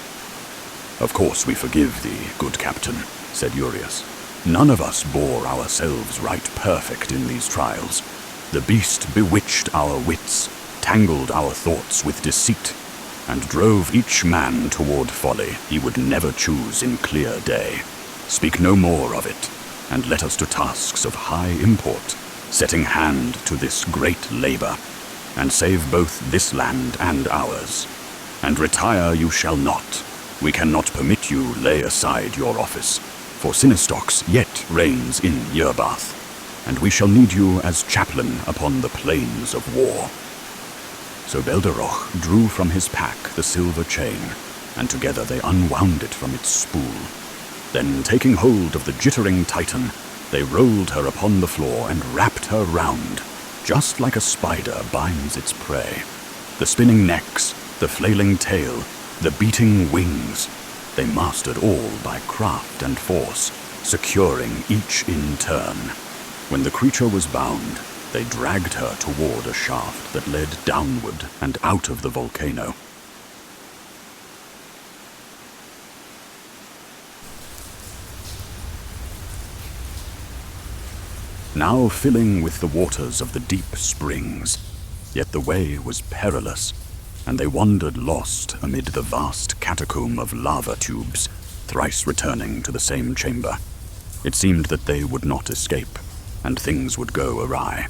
"Of course we forgive thee, good captain," said Urius. "None of us bore ourselves right perfect in these trials. The beast bewitched our wits, tangled our thoughts with deceit, and drove each man toward folly he would never choose in clear day. Speak no more of it, and let us to tasks of high import, setting hand to this great labor, and save both this land and ours. And retire you shall not. We cannot permit you lay aside your office, for Sinistox yet reigns in Yerbath, and we shall need you as chaplain upon the plains of war." So Belderoch drew from his pack the silver chain, and together they unwound it from its spool. Then, taking hold of the jittering titan, they rolled her upon the floor and wrapped her round, just like a spider binds its prey. The spinning necks, the flailing tail, the beating wings, they mastered all by craft and force, securing each in turn. When the creature was bound, they dragged her toward a shaft that led downward and out of the volcano. Now filling with the waters of the deep springs, yet the way was perilous, and they wandered lost amid the vast catacomb of lava tubes, thrice returning to the same chamber. It seemed that they would not escape, and things would go awry.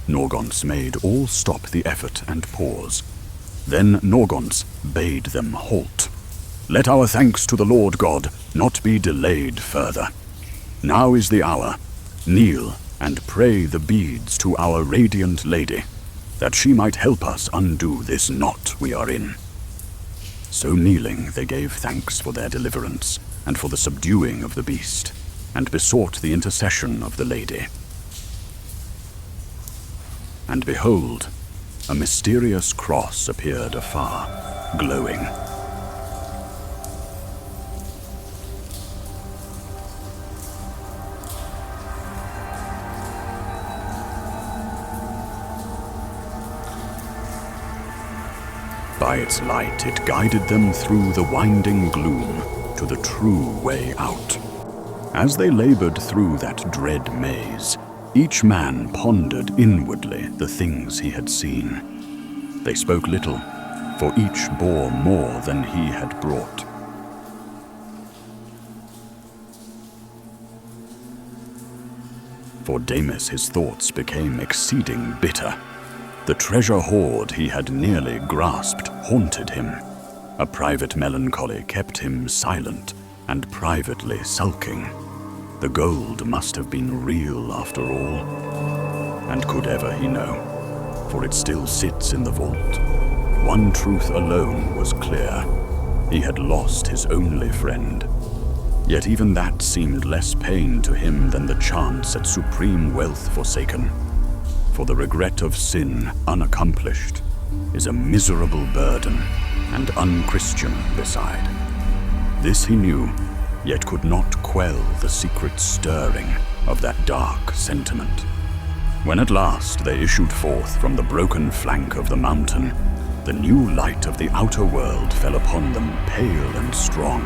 Norgonce made all stop the effort and pause. Then Norgonce bade them halt. "Let our thanks to the Lord God not be delayed further. Now is the hour. Kneel and pray the beads to our radiant lady, that she might help us undo this knot we are in." So kneeling, they gave thanks for their deliverance and for the subduing of the beast, and besought the intercession of the lady. And behold, a mysterious cross appeared afar, glowing. By its light, it guided them through the winding gloom to the true way out. As they labored through that dread maze, each man pondered inwardly the things he had seen. They spoke little, for each bore more than he had brought. For Damis his thoughts became exceeding bitter. The treasure hoard he had nearly grasped haunted him. A private melancholy kept him silent and privately sulking. The gold must have been real after all. And could ever he know? For it still sits in the vault. One truth alone was clear. He had lost his only friend. Yet even that seemed less pain to him than the chance at supreme wealth forsaken. For the regret of sin unaccomplished is a miserable burden, and unchristian beside. This he knew, yet could not quell the secret stirring of that dark sentiment. When at last they issued forth from the broken flank of the mountain, the new light of the outer world fell upon them pale and strong.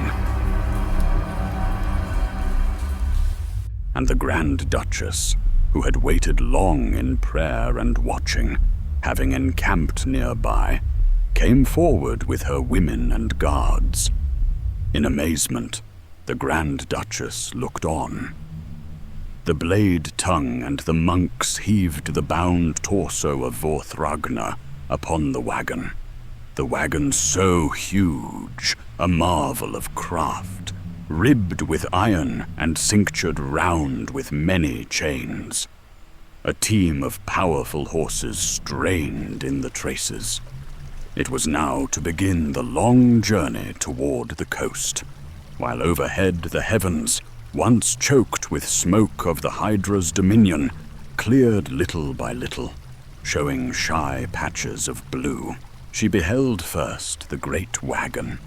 And the Grand Duchess, who had waited long in prayer and watching, having encamped nearby, came forward with her women and guards. In amazement, the Grand Duchess looked on. The Bladetongue and the monks heaved the bound torso of Vorthragna upon the wagon so huge, a marvel of craft, ribbed with iron and cinctured round with many chains. A team of powerful horses strained in the traces. It was now to begin the long journey toward the coast, while overhead the heavens, once choked with smoke of the Hydra's dominion, cleared little by little, showing shy patches of blue. She beheld first the Great Wagon,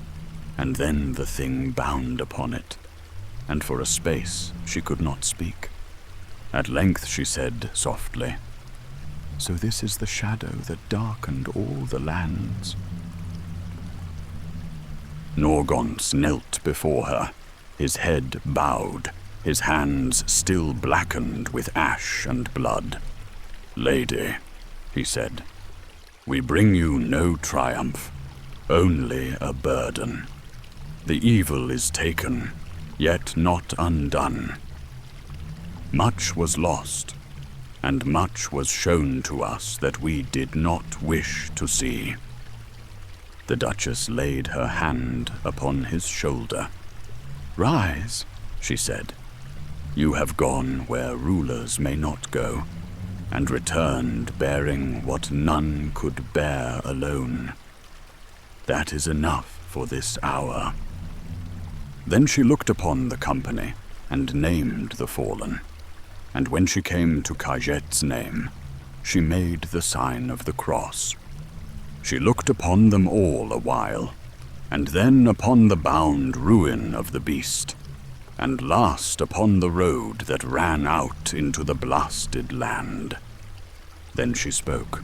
and then the thing bound upon it, and for a space she could not speak. At length she said softly, "So this is the shadow that darkened all the lands." Norgonce knelt before her, his head bowed, his hands still blackened with ash and blood. "Lady," he said, "we bring you no triumph, only a burden. The evil is taken, yet not undone. Much was lost, and much was shown to us that we did not wish to see." The Duchess laid her hand upon his shoulder. "Rise," she said. "You have gone where rulers may not go, and returned bearing what none could bear alone. That is enough for this hour." Then she looked upon the company and named the fallen, and when she came to Kajet's name, she made the sign of the cross. She looked upon them all a while, and then upon the bound ruin of the beast, and last upon the road that ran out into the blasted land. Then she spoke.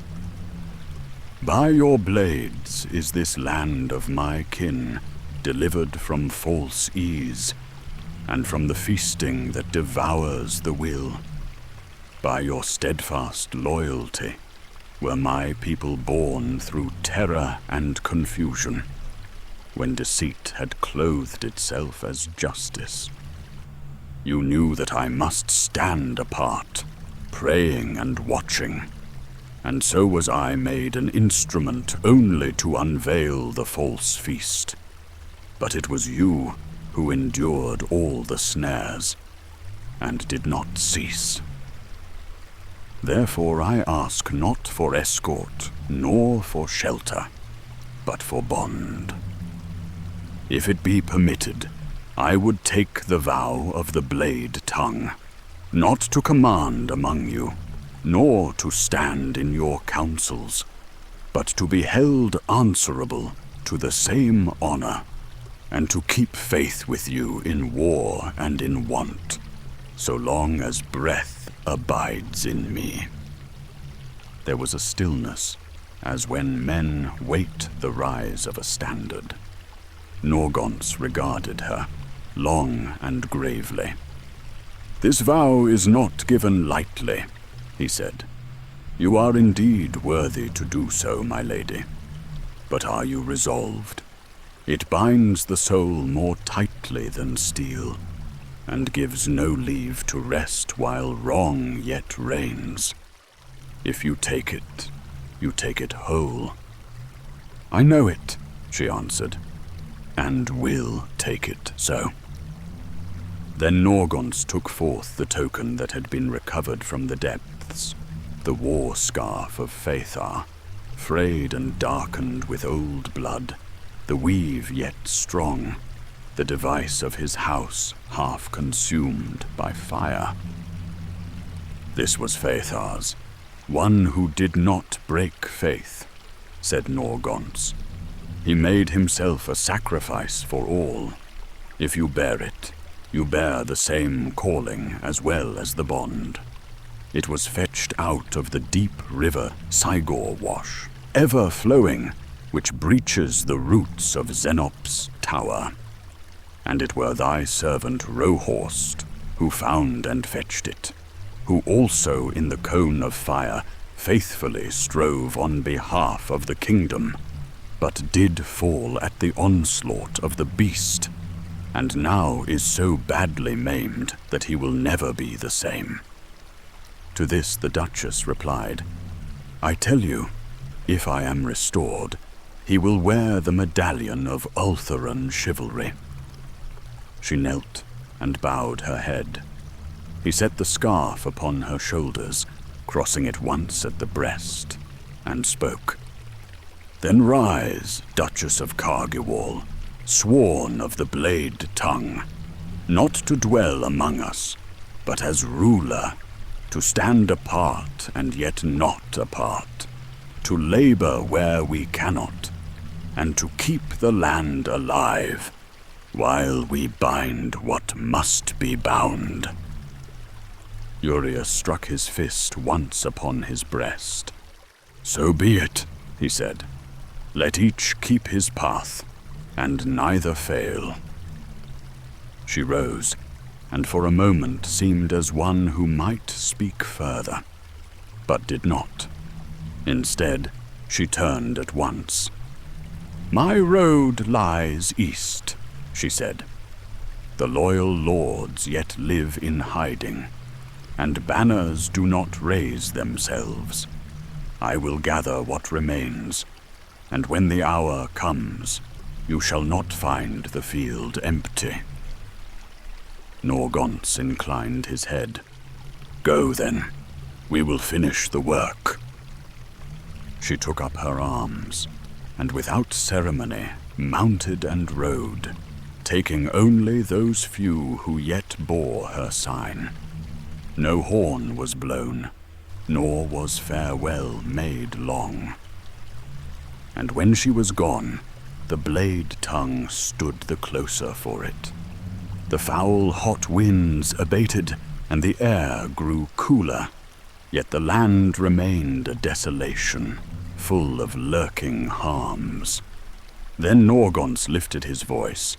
"By your blades is this land of my kin delivered from false ease, and from the feasting that devours the will. By your steadfast loyalty were my people born through terror and confusion, when deceit had clothed itself as justice. You knew that I must stand apart, praying and watching, and so was I made an instrument only to unveil the false feast. But it was you who endured all the snares, and did not cease. Therefore I ask not for escort, nor for shelter, but for bond. If it be permitted, I would take the vow of the Bladetongue, not to command among you, nor to stand in your councils, but to be held answerable to the same honor, and to keep faith with you in war and in want, so long as breath abides in me. There was a stillness, as when men wait the rise of a standard. Norgonce regarded her, long and gravely. "This vow is not given lightly," he said. "You are indeed worthy to do so, my lady. But are you resolved? It binds the soul more tightly than steel, and gives no leave to rest while wrong yet reigns. If you take it whole." "I know it," she answered, "and will take it so." Then Norgonce took forth the token that had been recovered from the depths, the war scarf of Phaethar, frayed and darkened with old blood, the weave yet strong, the device of his house half consumed by fire. "This was Phaethar's, one who did not break faith," said Norgonce. "He made himself a sacrifice for all. If you bear it, you bear the same calling as well as the bond. It was fetched out of the deep river Sigor Wash, ever flowing, which breaches the roots of Xenop's tower. And it were thy servant Rohorst who found and fetched it, who also in the cone of fire faithfully strove on behalf of the kingdom, but did fall at the onslaught of the beast, and now is so badly maimed that he will never be the same." To this the Duchess replied, "I tell you, if I am restored, he will wear the medallion of Ultheran chivalry." She knelt and bowed her head. He set the scarf upon her shoulders, crossing it once at the breast, and spoke. "Then rise, Duchess of Cargiwal, sworn of the Bladetongue, not to dwell among us, but as ruler, to stand apart and yet not apart, to labor where we cannot, and to keep the land alive, while we bind what must be bound." Urius struck his fist once upon his breast. "So be it," he said. "Let each keep his path, and neither fail." She rose, and for a moment seemed as one who might speak further, but did not. Instead, she turned at once. "My road lies east," she said. "The loyal lords yet live in hiding, and banners do not raise themselves. I will gather what remains, and when the hour comes, you shall not find the field empty." Norgonce inclined his head. "Go then, we will finish the work." She took up her arms, and without ceremony mounted and rode, taking only those few who yet bore her sign. No horn was blown, nor was farewell made long. And when she was gone, the Bladetongue stood the closer for it. The foul hot winds abated, and the air grew cooler, yet the land remained a desolation, full of lurking harms. Then Norgonce lifted his voice.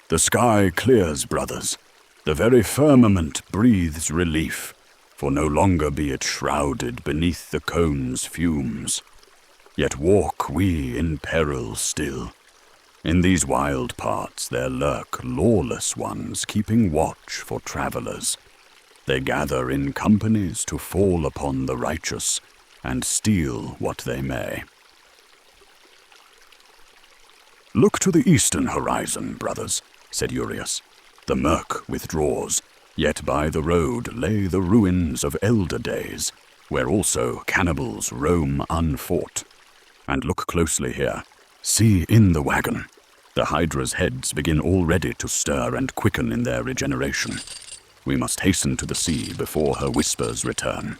"The sky clears, brothers. The very firmament breathes relief, for no longer be it shrouded beneath the cone's fumes. Yet walk we in peril still. In these wild parts there lurk lawless ones keeping watch for travelers. They gather in companies to fall upon the righteous, and steal what they may. "Look to the eastern horizon, brothers," said Urius. "The murk withdraws, yet by the road lay the ruins of elder days, where also cannibals roam unfought. And look closely here. See in the wagon. The Hydra's heads begin already to stir and quicken in their regeneration. We must hasten to the sea before her whispers return."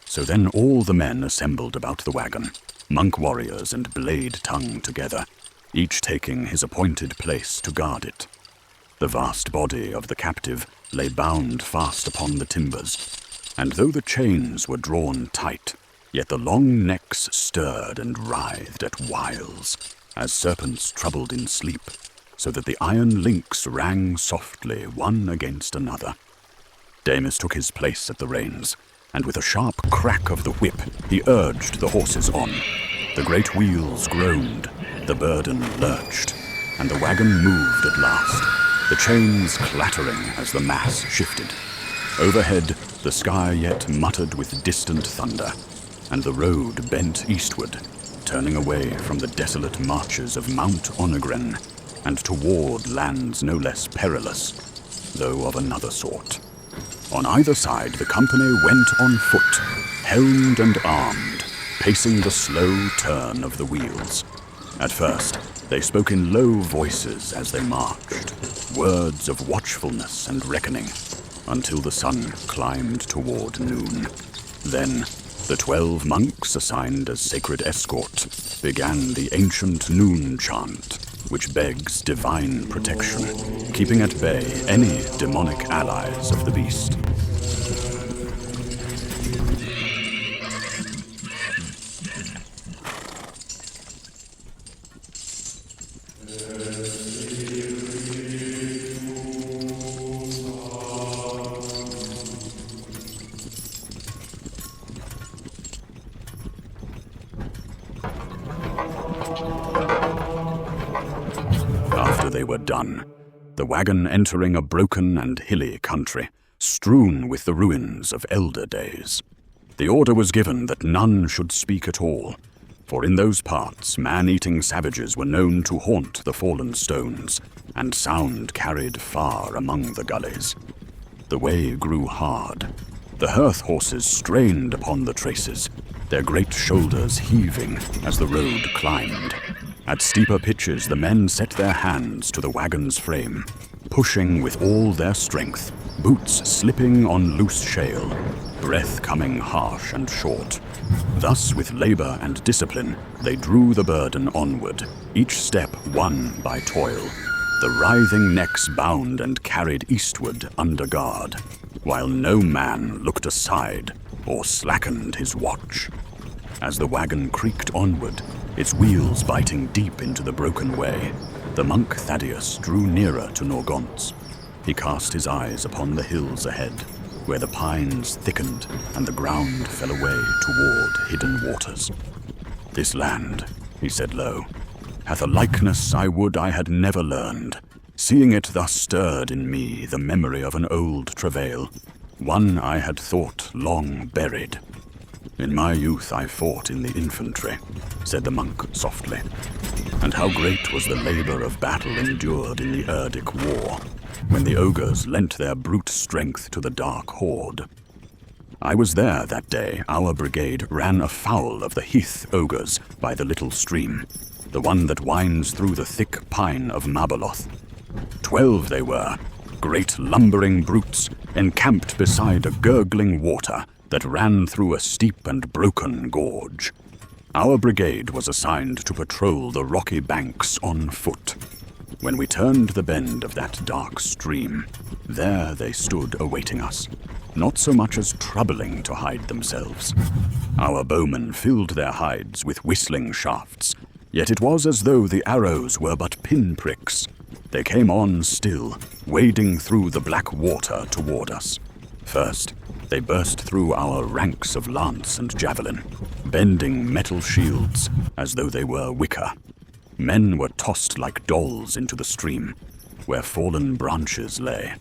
So then all the men assembled about the wagon, monk warriors and Bladetongue together, each taking his appointed place to guard it. The vast body of the captive lay bound fast upon the timbers, and though the chains were drawn tight, yet the long necks stirred and writhed at whiles, as serpents troubled in sleep, so that the iron links rang softly one against another. Damis took his place at the reins, and with a sharp crack of the whip he urged the horses on. The great wheels groaned, the burden lurched, and the wagon moved at last, the chains clattering as the mass shifted. Overhead, the sky yet muttered with distant thunder, and the road bent eastward, turning away from the desolate marches of Mount Onegren and toward lands no less perilous, though of another sort. On either side, the company went on foot, helmed and armed, pacing the slow turn of the wheels. At first, they spoke in low voices as they marched, words of watchfulness and reckoning, until the sun climbed toward noon. Then, the 12 monks assigned as sacred escort began the ancient noon chant, which begs divine protection, keeping at bay any demonic allies of the beast. They were done, the wagon entering a broken and hilly country, strewn with the ruins of elder days. The order was given that none should speak at all, for in those parts man-eating savages were known to haunt the fallen stones, and sound carried far among the gullies. The way grew hard. The hearth horses strained upon the traces, their great shoulders heaving as the road climbed. At steeper pitches, the men set their hands to the wagon's frame, pushing with all their strength, boots slipping on loose shale, breath coming harsh and short. Thus, with labor and discipline, they drew the burden onward, each step won by toil. The writhing necks bound and carried eastward under guard, while no man looked aside or slackened his watch. As the wagon creaked onward, its wheels biting deep into the broken way, the monk Thaddeus drew nearer to Norgonce. He cast his eyes upon the hills ahead, where the pines thickened and the ground fell away toward hidden waters. "This land," he said low, "hath a likeness I would I had never learned. Seeing it thus stirred in me the memory of an old travail, one I had thought long buried. In my youth I fought in the infantry," said the monk softly. "And how great was the labor of battle endured in the Urdic War, when the ogres lent their brute strength to the dark horde. I was there that day our brigade ran afoul of the Heath ogres by the little stream, the one that winds through the thick pine of Mabaloth. 12 they were, great lumbering brutes, encamped beside a gurgling water that ran through a steep and broken gorge. Our brigade was assigned to patrol the rocky banks on foot. When we turned the bend of that dark stream, there they stood awaiting us, not so much as troubling to hide themselves. Our bowmen filled their hides with whistling shafts, yet it was as though the arrows were but pinpricks. They came on still, wading through the black water toward us. First, they burst through our ranks of lance and javelin, bending metal shields as though they were wicker. Men were tossed like dolls into the stream, where fallen branches lay,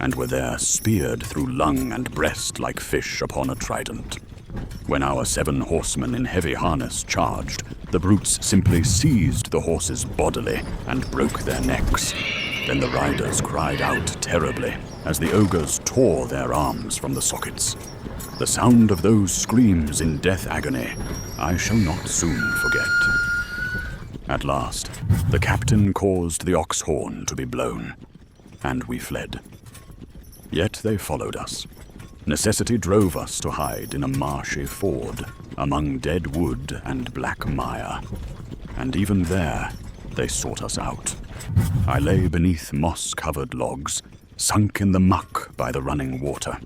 and were there speared through lung and breast like fish upon a trident. When our 7 horsemen in heavy harness charged, the brutes simply seized the horses bodily and broke their necks. Then the riders cried out terribly as the ogres tore their arms from the sockets. The sound of those screams in death agony I shall not soon forget. At last, the captain caused the ox horn to be blown, and we fled. Yet they followed us. Necessity drove us to hide in a marshy ford among dead wood and black mire, and even there they sought us out. I lay beneath moss-covered logs, sunk in the muck by the running water.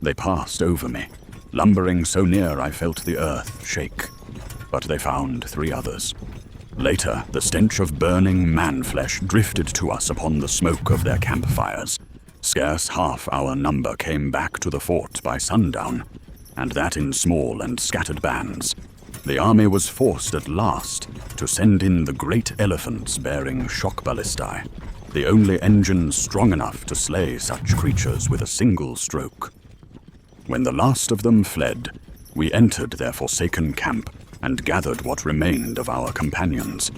They passed over me, lumbering so near I felt the earth shake, but they found 3 others. Later, the stench of burning man-flesh drifted to us upon the smoke of their campfires. Scarce half our number came back to the fort by sundown, and that in small and scattered bands. The army was forced at last to send in the great elephants bearing shock ballistae, the only engines strong enough to slay such creatures with a single stroke. When the last of them fled, we entered their forsaken camp and gathered what remained of our companions,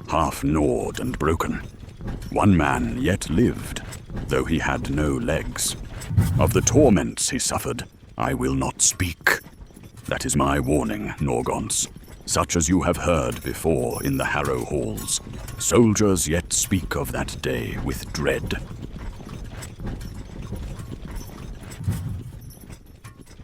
half gnawed and broken. 1 man yet lived, though he had no legs. Of the torments he suffered, I will not speak. That is my warning, Norgonce, such as you have heard before in the Harrow halls. Soldiers yet speak of that day with dread.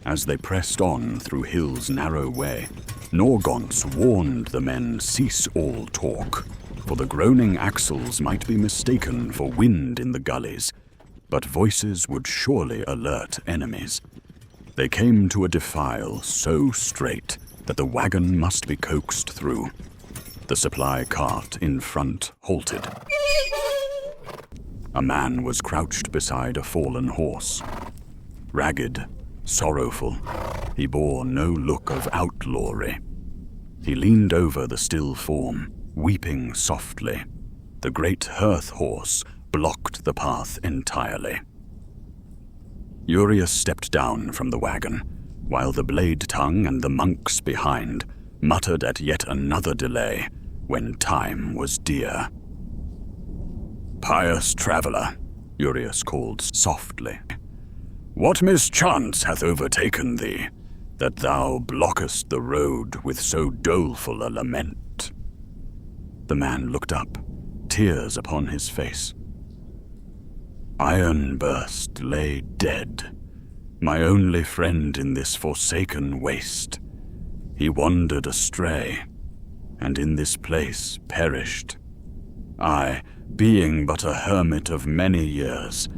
As they pressed on through Hill's narrow way, Norgonce warned the men cease all talk, for the groaning axles might be mistaken for wind in the gullies, but voices would surely alert enemies. They came to a defile so straight that the wagon must be coaxed through. The supply cart in front halted. A man was crouched beside a fallen horse. Ragged, sorrowful, he bore no look of outlawry. He leaned over the still form, weeping softly. The great hearth horse blocked the path entirely. Urius stepped down from the wagon, while the Bladetongue and the monks behind muttered at yet another delay when time was dear. "Pious traveller," Urius called softly, "what mischance hath overtaken thee, that thou blockest the road with so doleful a lament?" The man looked up, tears upon his face. "Ironburst lay dead, my only friend in this forsaken waste. He wandered astray, and in this place perished. I, being but a hermit of many years,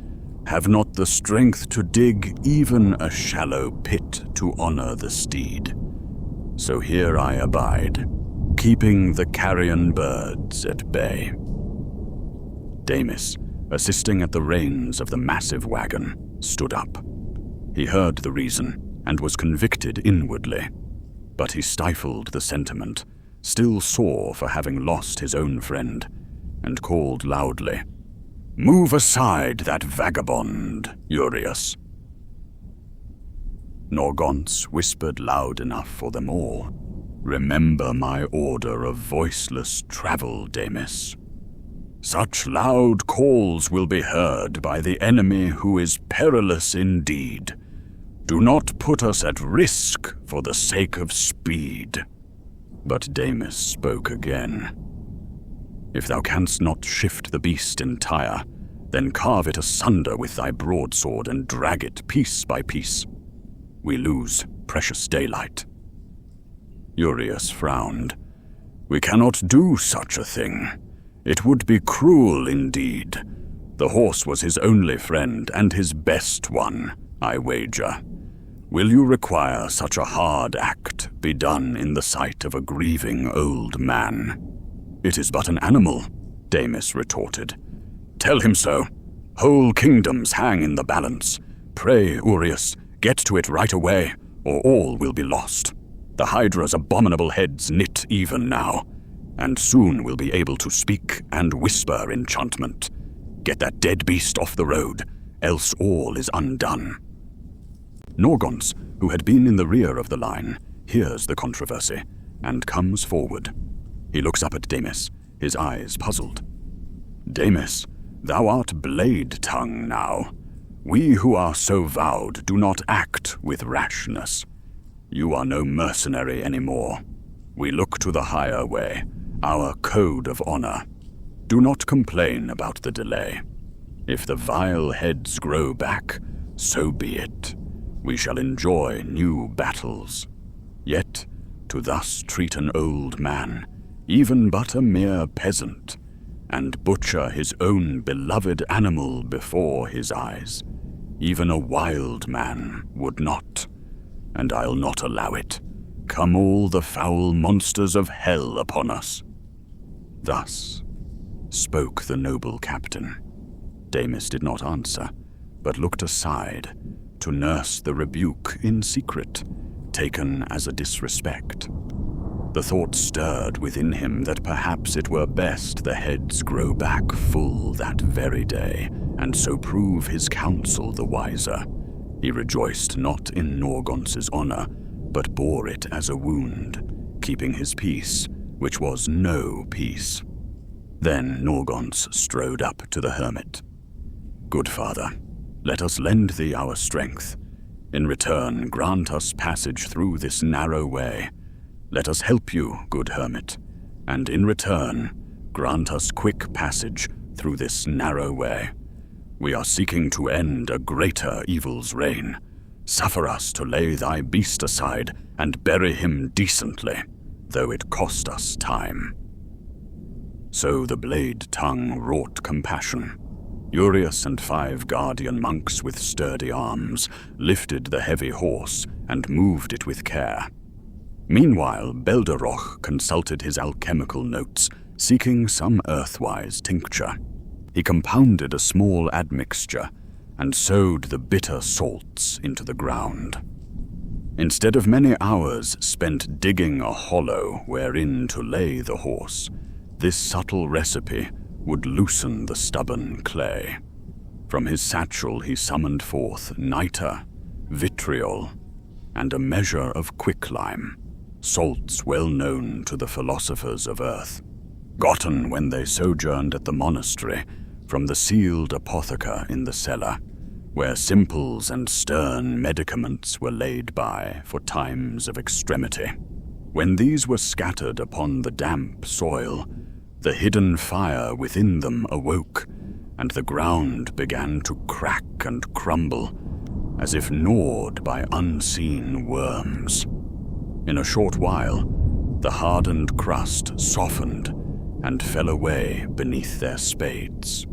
have not the strength to dig even a shallow pit to honor the steed. So here I abide, keeping the carrion birds at bay." Damis, assisting at the reins of the massive wagon, stood up. He heard the reason and was convicted inwardly, but he stifled the sentiment, still sore for having lost his own friend, and called loudly, "Move aside that vagabond, Urius." Norgonce whispered loud enough for them all, "Remember my order of voiceless travel, Damis. Such loud calls will be heard by the enemy who is perilous indeed. Do not put us at risk for the sake of speed." But Damis spoke again. "If thou canst not shift the beast entire, then carve it asunder with thy broadsword and drag it piece by piece. We lose precious daylight." Urius frowned. "We cannot do such a thing. It would be cruel indeed. The horse was his only friend and his best one, I wager. Will you require such a hard act be done in the sight of a grieving old man?" "It is but an animal," Damis retorted. "Tell him so. Whole kingdoms hang in the balance. Pray, Urius, get to it right away, or all will be lost. The Hydra's abominable heads knit even now, and soon we'll be able to speak and whisper enchantment. Get that dead beast off the road, else all is undone." Norgonce, who had been in the rear of the line, hears the controversy and comes forward. He looks up at Damis, his eyes puzzled. "Damis, thou art Bladetongue now. We who are so vowed do not act with rashness. You are no mercenary anymore. We look to the higher way, our code of honor. Do not complain about the delay. If the vile heads grow back, so be it. We shall enjoy new battles. Yet, to thus treat an old man, even but a mere peasant, and butcher his own beloved animal before his eyes, even a wild man would not, and I'll not allow it. Come all the foul monsters of hell upon us." Thus spoke the noble captain. Damis did not answer, but looked aside to nurse the rebuke in secret, taken as a disrespect. The thought stirred within him that perhaps it were best the heads grow back full that very day, and so prove his counsel the wiser. He rejoiced not in Norgonce's honor, but bore it as a wound, keeping his peace, which was no peace. Then Norgonce strode up to the hermit. "Good father, let us lend thee our strength. In return, grant us passage through this narrow way. Let us help you, good hermit, and in return, grant us quick passage through this narrow way. We are seeking to end a greater evil's reign. Suffer us to lay thy beast aside and bury him decently, though it cost us time." So the Bladetongue wrought compassion. Urius and 5 guardian monks with sturdy arms lifted the heavy horse and moved it with care. Meanwhile, Belderoch consulted his alchemical notes, seeking some earthwise tincture. He compounded a small admixture and sowed the bitter salts into the ground. Instead of many hours spent digging a hollow wherein to lay the horse, this subtle recipe would loosen the stubborn clay. From his satchel he summoned forth nitre, vitriol, and a measure of quicklime, salts well known to the philosophers of earth, gotten when they sojourned at the monastery from the sealed apotheker in the cellar, where simples and stern medicaments were laid by for times of extremity. When these were scattered upon the damp soil, the hidden fire within them awoke, and the ground began to crack and crumble, as if gnawed by unseen worms. In a short while, the hardened crust softened and fell away beneath their spades.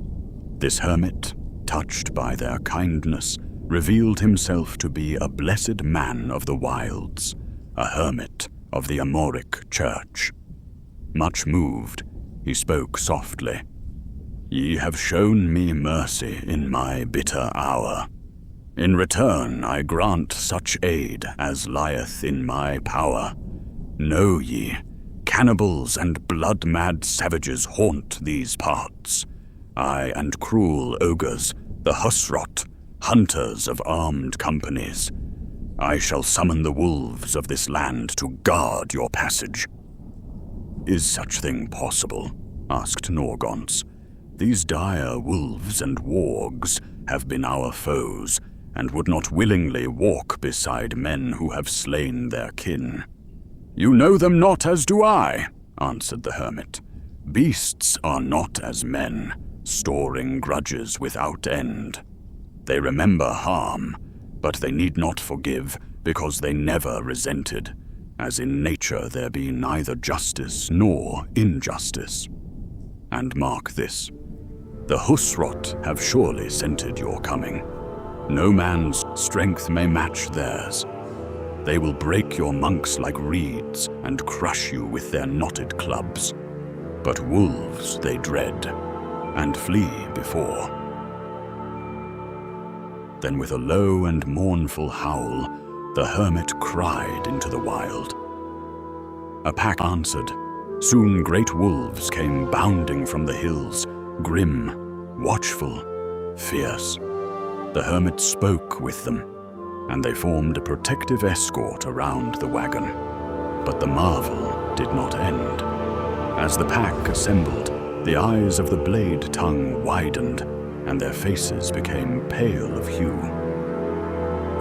This hermit, touched by their kindness, revealed himself to be a blessed man of the wilds, a hermit of the Amoric church. Much moved, he spoke softly. "Ye have shown me mercy in my bitter hour. In return I grant such aid as lieth in my power. Know ye, cannibals and blood-mad savages haunt these parts. Aye, and cruel ogres, the Husrot, hunters of armed companies. I shall summon the wolves of this land to guard your passage." "Is such thing possible?" asked Norgonce. "These dire wolves and wargs have been our foes, and would not willingly walk beside men who have slain their kin." "You know them not as do I," answered the hermit. "Beasts are not as men, storing grudges without end. They remember harm, but they need not forgive, because they never resented, as in nature there be neither justice nor injustice. And mark this, the Husrot have surely scented your coming. No man's strength may match theirs. They will break your monks like reeds and crush you with their knotted clubs. But wolves they dread, and flee before." Then with a low and mournful howl, the hermit cried into the wild. A pack answered. Soon great wolves came bounding from the hills, grim, watchful, fierce. The hermit spoke with them. and they formed a protective escort around the wagon. But the marvel did not end. As the pack assembled, the eyes of the Bladetongue widened, and their faces became pale of hue.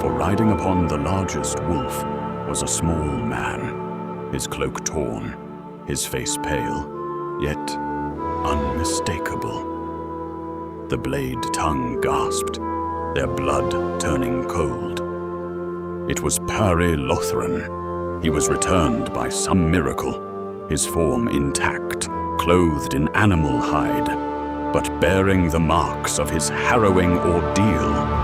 For riding upon the largest wolf was a small man, his cloak torn, his face pale, yet unmistakable. The Bladetongue gasped, their blood turning cold. It was Perry Lothran. He was returned by some miracle, his form intact, clothed in animal hide, but bearing the marks of his harrowing ordeal.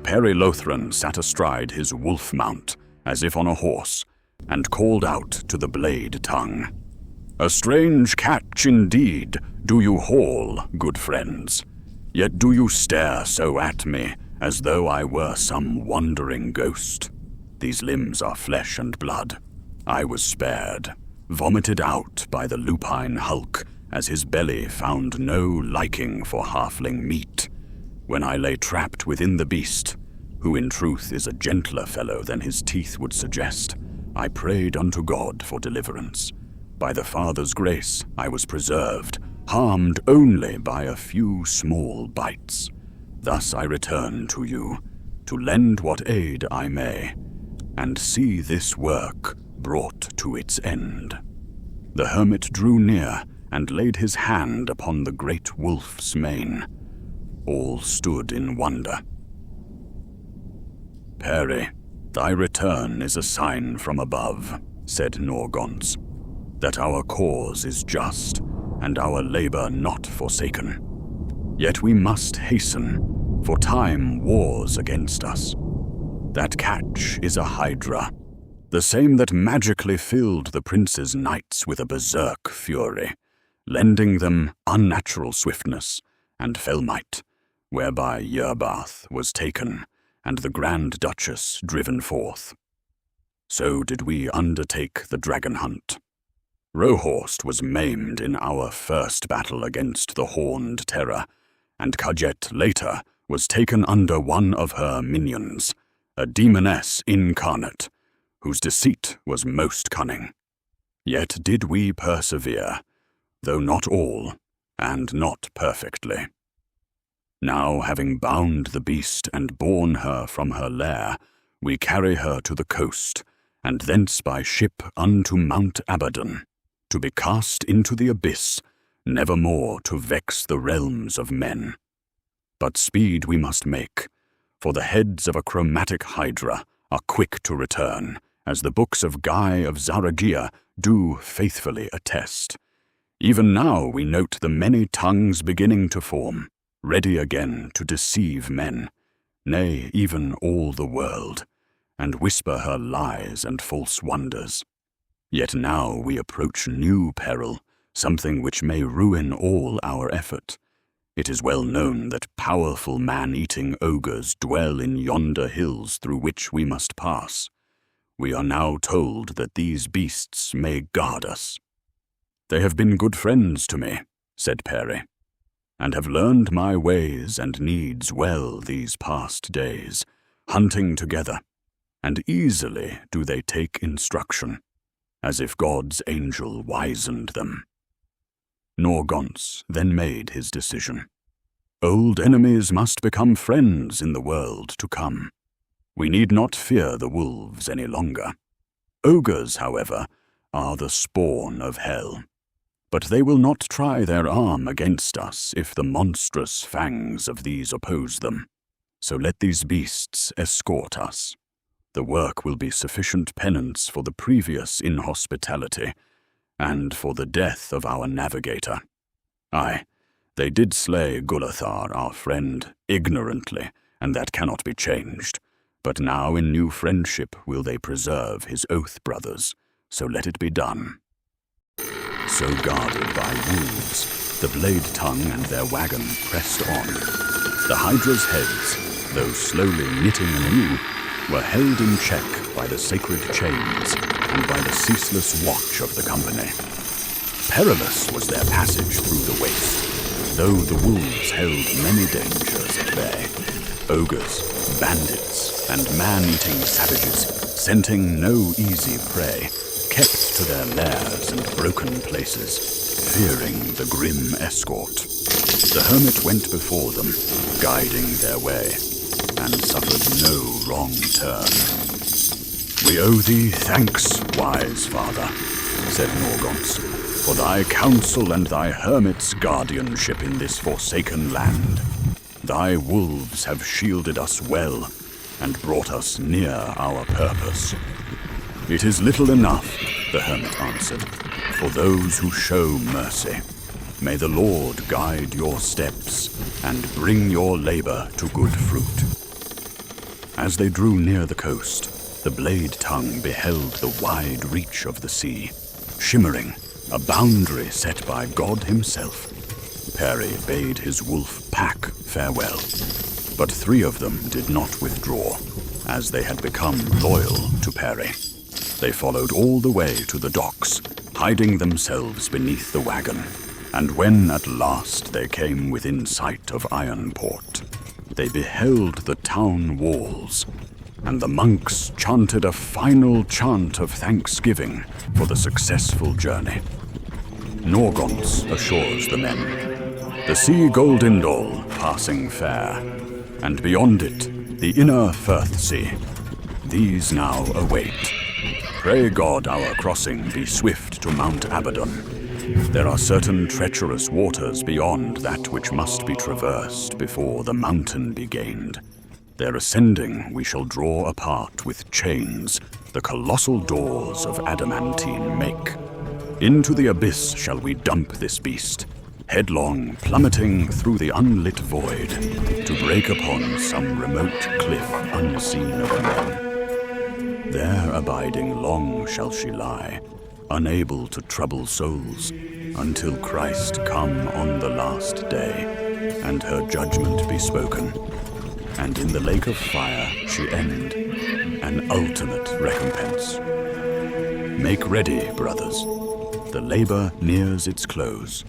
Perry Lothran sat astride his wolf mount, as if on a horse, and called out to the Bladetongue. "A strange catch indeed do you haul, good friends. Yet do you stare so at me, as though I were some wandering ghost. These limbs are flesh and blood. I was spared, vomited out by the lupine hulk, as his belly found no liking for halfling meat. When I lay trapped within the beast, who in truth is a gentler fellow than his teeth would suggest, I prayed unto God for deliverance. By the Father's grace I was preserved, harmed only by a few small bites. Thus I return to you, to lend what aid I may, and see this work brought to its end." The hermit drew near and laid his hand upon the great wolf's mane. All stood in wonder. "Perry, thy return is a sign from above," said Norgonce, "that our cause is just, and our labor not forsaken. Yet we must hasten, for time wars against us. That catch is a Hydra, the same that magically filled the prince's knights with a berserk fury, lending them unnatural swiftness and fell might, whereby Yerbath was taken, and the Grand Duchess driven forth. So did we undertake the dragon hunt. Rohorst was maimed in our first battle against the Horned Terror, and Kajet later was taken under one of her minions, a demoness incarnate, whose deceit was most cunning. Yet did we persevere, though not all, and not perfectly. Now, having bound the beast and borne her from her lair, we carry her to the coast, and thence by ship unto Mount Abaddon, to be cast into the abyss, never more to vex the realms of men. But speed we must make, for the heads of a chromatic Hydra are quick to return, as the books of Guy of Zaragia do faithfully attest. Even now we note the many tongues beginning to form, ready again to deceive men, nay, even all the world, and whisper her lies and false wonders. Yet now we approach new peril, something which may ruin all our effort. It is well known that powerful man-eating ogres dwell in yonder hills through which we must pass. We are now told that these beasts may guard us. "They have been good friends to me," said Perry, "and have learned my ways and needs well these past days, hunting together, and easily do they take instruction, as if God's angel wizened them." Norgonce then made his decision. Old enemies must become friends in the world to come. We need not fear the wolves any longer. Ogres, however, are the spawn of hell. But they will not try their arm against us if the monstrous fangs of these oppose them. So let these beasts escort us. The work will be sufficient penance for the previous inhospitality, and for the death of our navigator. Aye, they did slay Gulathar, our friend, ignorantly, and that cannot be changed. But now in new friendship will they preserve his oath brothers, so let it be done. So guarded by wolves, the Bladetongue and their wagon pressed on. The Hydra's heads, though slowly knitting anew, were held in check by the sacred chains and by the ceaseless watch of the company. Perilous was their passage through the waste, though the wolves held many dangers at bay. Ogres, bandits, and man-eating savages, scenting no easy prey, kept to their lairs and broken places, fearing the grim escort. The Hermit went before them, guiding their way, and suffered no wrong turn. "We owe thee thanks, wise father," said Norgonce, "for thy counsel and thy Hermit's guardianship in this forsaken land. Thy wolves have shielded us well, and brought us near our purpose." "It is little enough," the Hermit answered, "for those who show mercy. May the Lord guide your steps, and bring your labor to good fruit." As they drew near the coast, the Bladetongue beheld the wide reach of the sea, shimmering, a boundary set by God himself. Perry bade his wolf pack farewell, but 3 of them did not withdraw, as they had become loyal to Perry. They followed all the way to the docks, hiding themselves beneath the wagon, and when at last they came within sight of Ironport, they beheld the town walls, and the monks chanted a final chant of thanksgiving for the successful journey. Norgonce assures the men, "The sea Goldindal passing fair, and beyond it the inner Firth Sea. These now await. Pray God our crossing be swift to Mount Abaddon. There are certain treacherous waters beyond that which must be traversed before the mountain be gained. Their ascending we shall draw apart with chains the colossal doors of adamantine make. Into the abyss shall we dump this beast, headlong plummeting through the unlit void, to break upon some remote cliff unseen of men. There abiding long shall she lie, unable to trouble souls, until Christ come on the last day, and her judgment be spoken, and in the lake of fire she end, an ultimate recompense. Make ready, brothers. The labor nears its close.